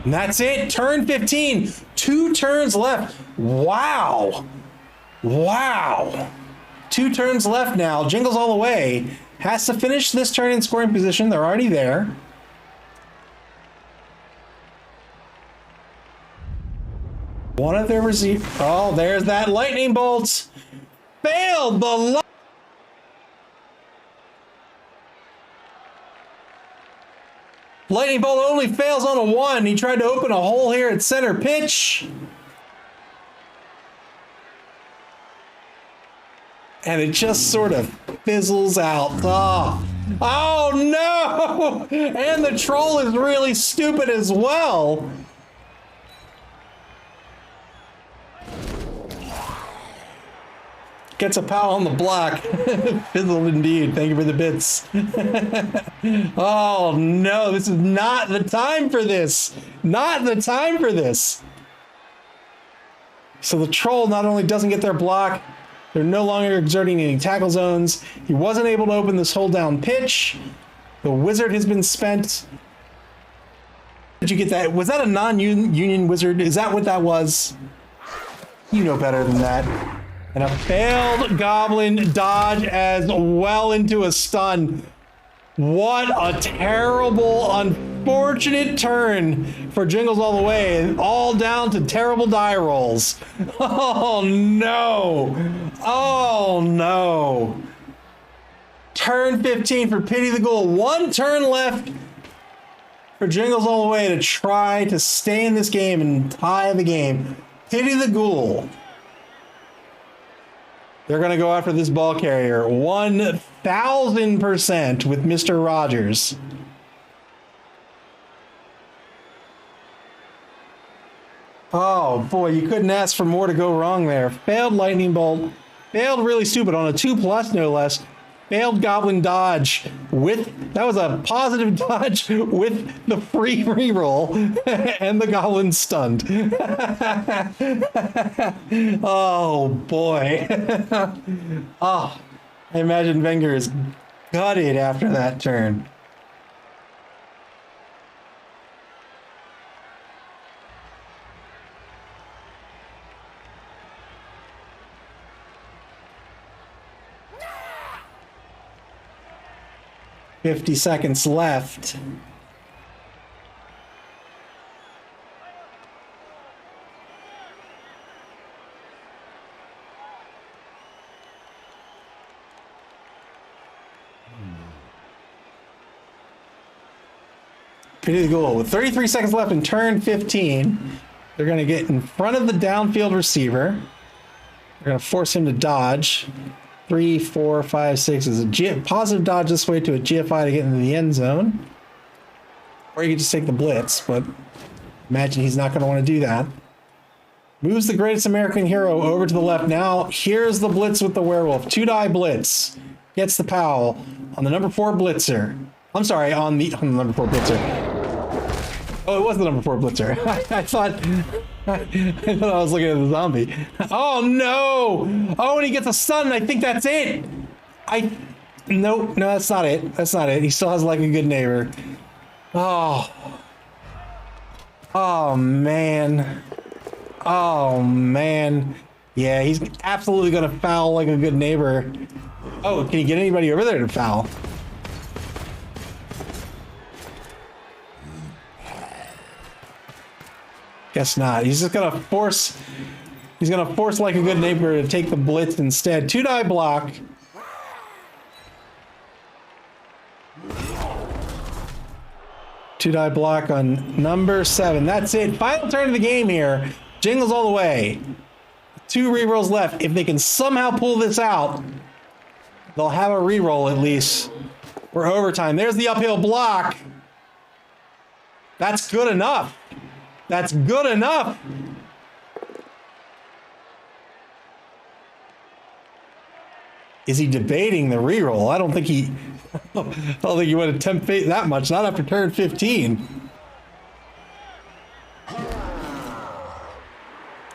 And that's it. Turn 15. 2 turns left. Wow. Wow. 2 turns left now. Jingles all the way. Has to finish this turn in scoring position. They're already there. One of their receivers. Oh, there's that lightning bolt. Failed the lightning bolt only fails on a 1. He tried to open a hole here at center pitch. And it just sort of fizzles out. Oh, Oh no! And the troll is really stupid as well. Gets a pal on the block. Fizzled indeed. Thank you for the bits. Oh no, this is not the time for this. Not the time for this. So the troll not only doesn't get their block, they're no longer exerting any tackle zones. He wasn't able to open this hold down pitch. The wizard has been spent. Did you get that? Was that a non-union wizard? Is that what that was? You know better than that. And a failed goblin dodge as well into a stun. What a terrible, unfortunate turn for Jingles all the way. All down to terrible die rolls. Oh no. Oh no. Turn 15 for Pity the Ghoul. One turn left for Jingles all the way to try to stay in this game and tie the game. Pity the Ghoul. They're going to go after this ball carrier 1,000% with Mr. Rogers. Oh boy, you couldn't ask for more to go wrong there. Failed lightning bolt. Failed really stupid on a 2+ no less. Failed goblin dodge with, that was a positive dodge with the free reroll and the goblin stunned. Oh boy. Oh, I imagine Wenger is gutted after that turn. $50 seconds left. Pity the Ghoul. With 33 seconds left in turn 15, they're going to get in front of the downfield receiver. They're going to force him to dodge. 3, 4, 5, 6 is a positive dodge this way to a GFI to get into the end zone. Or you could just take the blitz, but imagine he's not going to want to do that. Moves the greatest American hero over to the left. Now, here's the blitz with the werewolf. 2-die blitz. Gets the POW on the number 4 blitzer. I'm sorry, on the number 4 blitzer. Oh, it was the number 4 blitzer. I thought I was looking at the zombie. Oh no! Oh, and he gets a stun. I think that's it. No, that's not it. That's not it. He still has like a good neighbor. Oh. Oh man. Oh man. Yeah, he's absolutely gonna foul like a good neighbor. Oh, can you get anybody over there to foul? Guess not. He's just gonna force. He's gonna force like a good neighbor to take the blitz instead. 2-die block. Two-die block on number 7. That's it. Final turn of the game here. Jingles all the way. 2 rerolls left. If they can somehow pull this out, they'll have a reroll at least for overtime. There's the uphill block. That's good enough. That's good enough. Is he debating the reroll? I don't think he would attempt fate that much. Not after turn 15.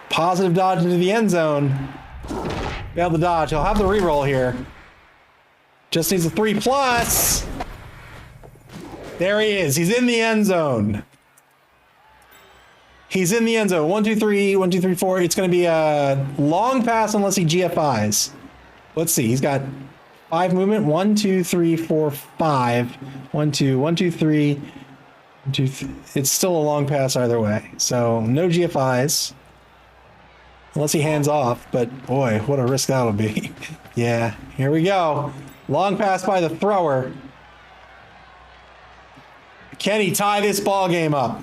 Positive dodge into the end zone. Failed the dodge. He'll have the reroll here. Just needs a 3+. There he is. He's in the end zone. He's in the end zone. 1, 2, 3, 1, 2, 3, 4. It's going to be a long pass unless he GFIs. Let's see. He's got 5 movement. 1, 2, 3, 4, 5. 1, 2, 1, 2, 3. 1, 2, 3. It's still a long pass either way. So no GFIs. Unless he hands off. But boy, what a risk that'll be. Yeah, here we go. Long pass by the thrower. Can he tie this ball game up?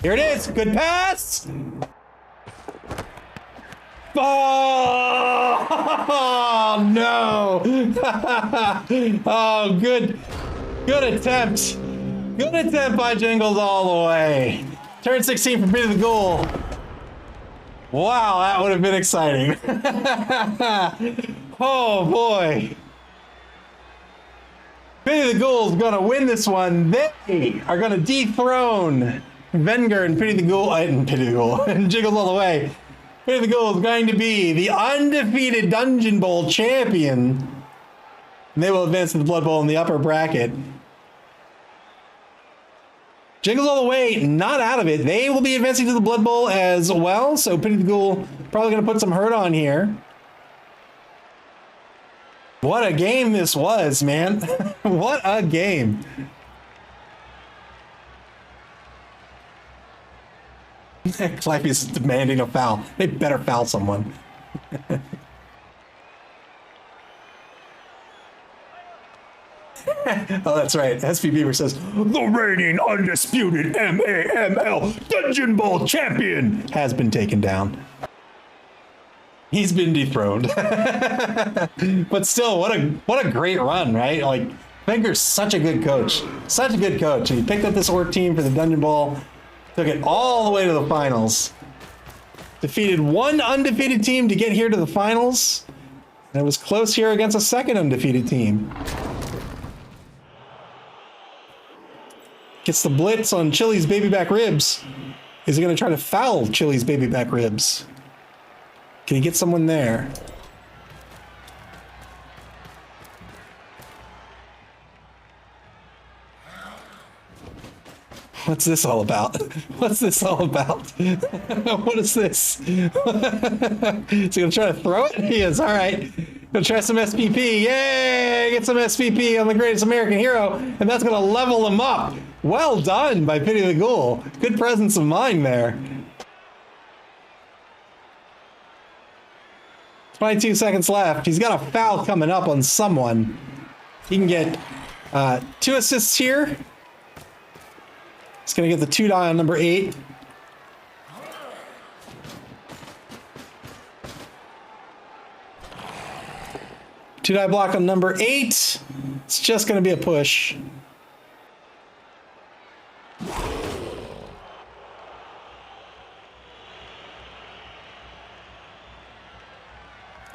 Here it is. Good pass. Oh, no. Oh, good attempt. Good attempt by Jingles all the way. Turn 16 for Peter the Ghoul. Wow, that would have been exciting. Oh, boy. Pity the Ghoul's gonna win this one. They are gonna dethrone Venger and Pity the Ghoul, and Jingles all the way. Pity the Ghoul is going to be the undefeated Dungeon Bowl champion. And they will advance to the Blood Bowl in the upper bracket. Jingles all the way, not out of it. They will be advancing to the Blood Bowl as well. So Pity the Ghoul probably gonna put some hurt on here. What a game this was, man. What a game. Clive is demanding a foul. They better foul someone. Oh, that's right. SP Beaver says, the reigning undisputed MAML Dungeon Bowl champion has been taken down. He's been dethroned. But still, what a great run, right? Like, Finger's such a good coach. Such a good coach. He picked up this orc team for the Dungeon Bowl, took it all the way to the finals. Defeated one undefeated team to get here to the finals. And it was close here against a second undefeated team. Gets the blitz on Chili's baby back ribs. Is he going to try to foul Chili's baby back ribs? Can he get someone there? What's this all about? What's this all about? What is this? Is he gonna try to throw it? He is, all right. Gonna try some SPP. Yay! Get some SPP on the greatest American hero, and that's gonna level him up. Well done by Pity the Ghoul. Good presence of mind there. 22 seconds left. He's got a foul coming up on someone. He can get 2 assists here. He's going to get the 2 die on number 8. Two die block on number 8. It's just going to be a push.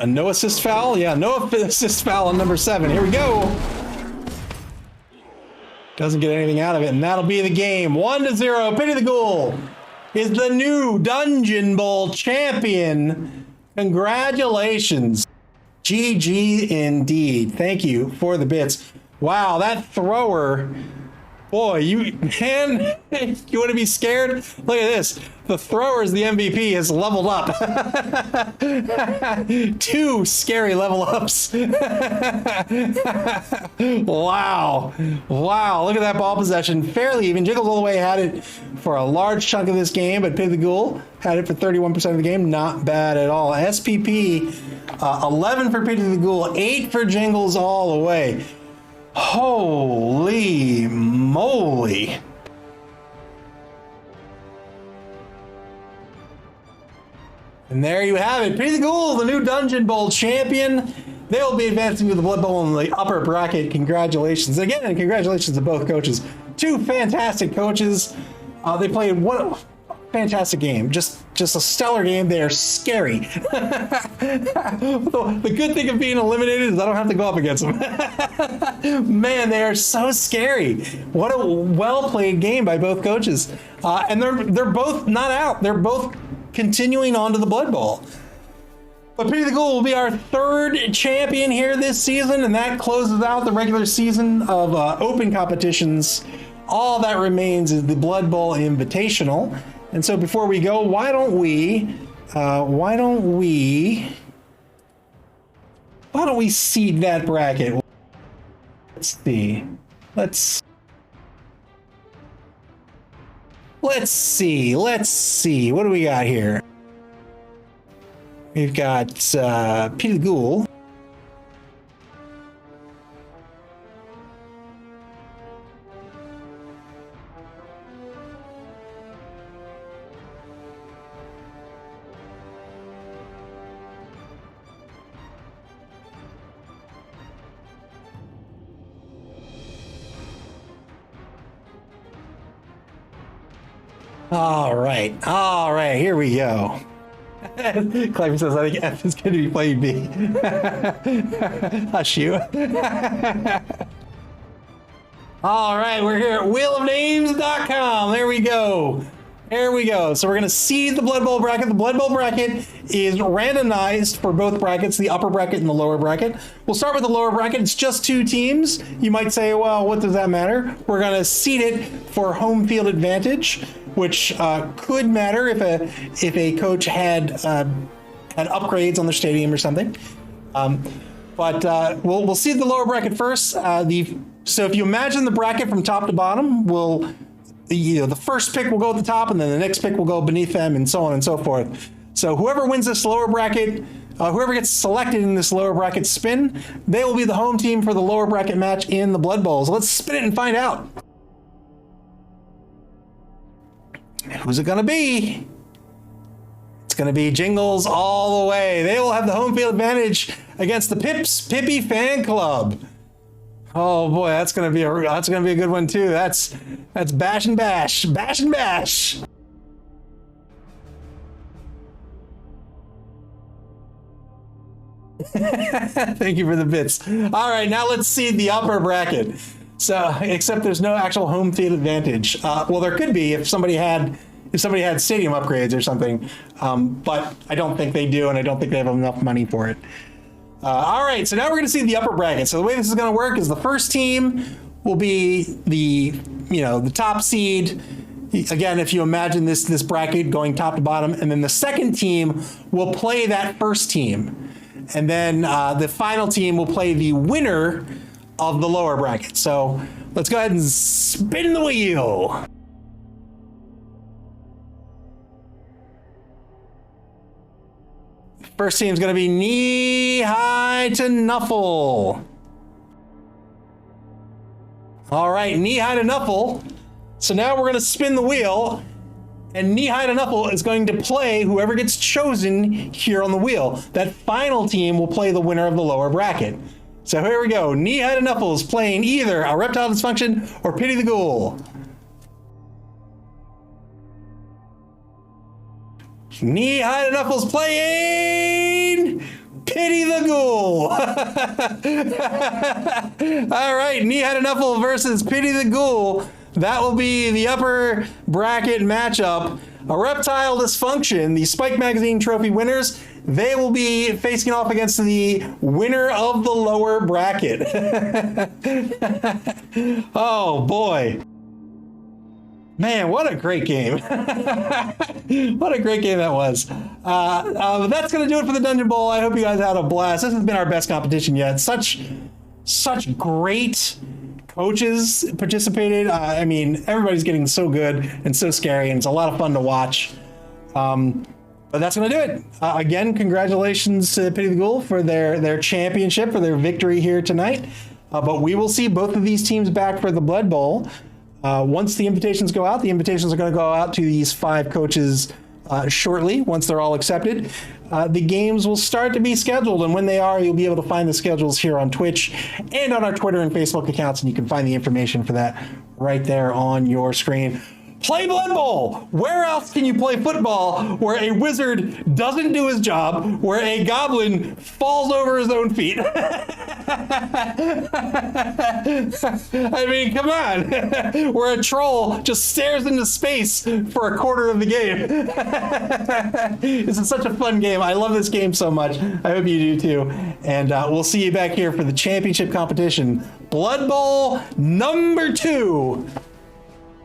A no assist foul? Yeah, no assist foul on number 7. Here we go. Doesn't get anything out of it, and that'll be the game. 1-0. Pity the Ghoul is the new Dungeon Bowl champion. Congratulations. GG indeed. Thank you for the bits. Wow, that thrower. Boy, you want to be scared? Look at this. The thrower is the MVP, has leveled up. 2 scary level ups. Wow. Wow, look at that ball possession. Fairly even. Jingles all the way had it for a large chunk of this game, but Pity the Ghoul had it for 31% of the game. Not bad at all. SPP, 11 for Pity the Ghoul, 8 for Jingles all the way. Holy moly. And there you have it. Pity the Ghoul, the new Dungeon Bowl champion. They will be advancing to the Blood Bowl in the upper bracket. Congratulations. Again, and congratulations to both coaches. 2 fantastic coaches. They played one fantastic game. Just a stellar game. They're scary. The good thing of being eliminated is I don't have to go up against them. Man, they are so scary. What a well-played game by both coaches. And they're both not out. They're both continuing on to the Blood Bowl. But Pity the Ghoul will be our 3rd champion here this season, and that closes out the regular season of open competitions. All that remains is the Blood Bowl Invitational. And so before we go, why don't we seed that bracket? Let's see. Let's see. What do we got here? We've got Pity the Ghoul. All right, here we go. Clayton says, I think F is going to be playing B. Hush you. All right, we're here at wheelofnames.com. There we go. There we go. So we're going to seed the Blood Bowl bracket. The Blood Bowl bracket is randomized for both brackets, the upper bracket and the lower bracket. We'll start with the lower bracket. It's just 2 teams. You might say, well, what does that matter? We're going to seed it for home field advantage, which could matter if a coach had upgrades on their stadium or something. But we'll seed the lower bracket first. So if you imagine the bracket from top to bottom, the first pick will go at the top, and then the next pick will go beneath them, and so on and so forth. So whoever wins this lower bracket, whoever gets selected in this lower bracket spin, they will be the home team for the lower bracket match in the Blood Bowl. So let's spin it and find out. Who's it gonna be? It's gonna be Jingles all the way. They will have the home field advantage against the Pippi fan club. Oh boy, that's gonna be a good one too. That's bash and bash. Thank you for the bits. All right, now let's see the upper bracket. So, except there's no actual home field advantage. Well, there could be if somebody had stadium upgrades or something, but I don't think they do, and I don't think they have enough money for it. All right, so now we're going to see the upper bracket. So the way this is going to work is the first team will be the top seed. Again, if you imagine this bracket going top to bottom, and then the second team will play that first team, and then the final team will play the winner of the lower bracket. So let's go ahead and spin the wheel. First team's going to be Knee High to Nuffle. All right, Knee High to Nuffle. So now we're going to spin the wheel, and Knee High to Nuffle is going to play whoever gets chosen here on the wheel. That final team will play the winner of the lower bracket. So here we go. Knee High to Nuffle is playing either a Reptile Dysfunction or Pity the Ghoul. Knee High to Nuffle's playing Pity the Ghoul. All right, Knee High to Nuffle versus Pity the Ghoul. That will be the upper bracket matchup. A Reptile Dysfunction, the Spike Magazine Trophy winners, they will be facing off against the winner of the lower bracket. Oh boy. Man, what a great game. What a great game that was. That's going to do it for the Dungeon Bowl. I hope you guys had a blast. This has been our best competition yet. Such great coaches participated. I mean, everybody's getting so good and so scary, and it's a lot of fun to watch. But that's going to do it. Again, congratulations to Pity the Ghoul for their championship, for their victory here tonight. But we will see both of these teams back for the Blood Bowl. Once the invitations go out, the invitations are going to go out to these 5 coaches shortly, once they're all accepted. The games will start to be scheduled, and when they are, you'll be able to find the schedules here on Twitch and on our Twitter and Facebook accounts, and you can find the information for that right there on your screen. Play Blood Bowl! Where else can you play football where a wizard doesn't do his job, where a goblin falls over his own feet? I mean, come on. Where a troll just stares into space for a quarter of the game. This is such a fun game. I love this game so much. I hope you do too. And we'll see you back here for the championship competition. Blood Bowl number 2.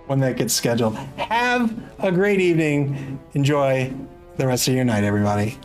When that gets scheduled. Have a great evening. Enjoy the rest of your night, everybody.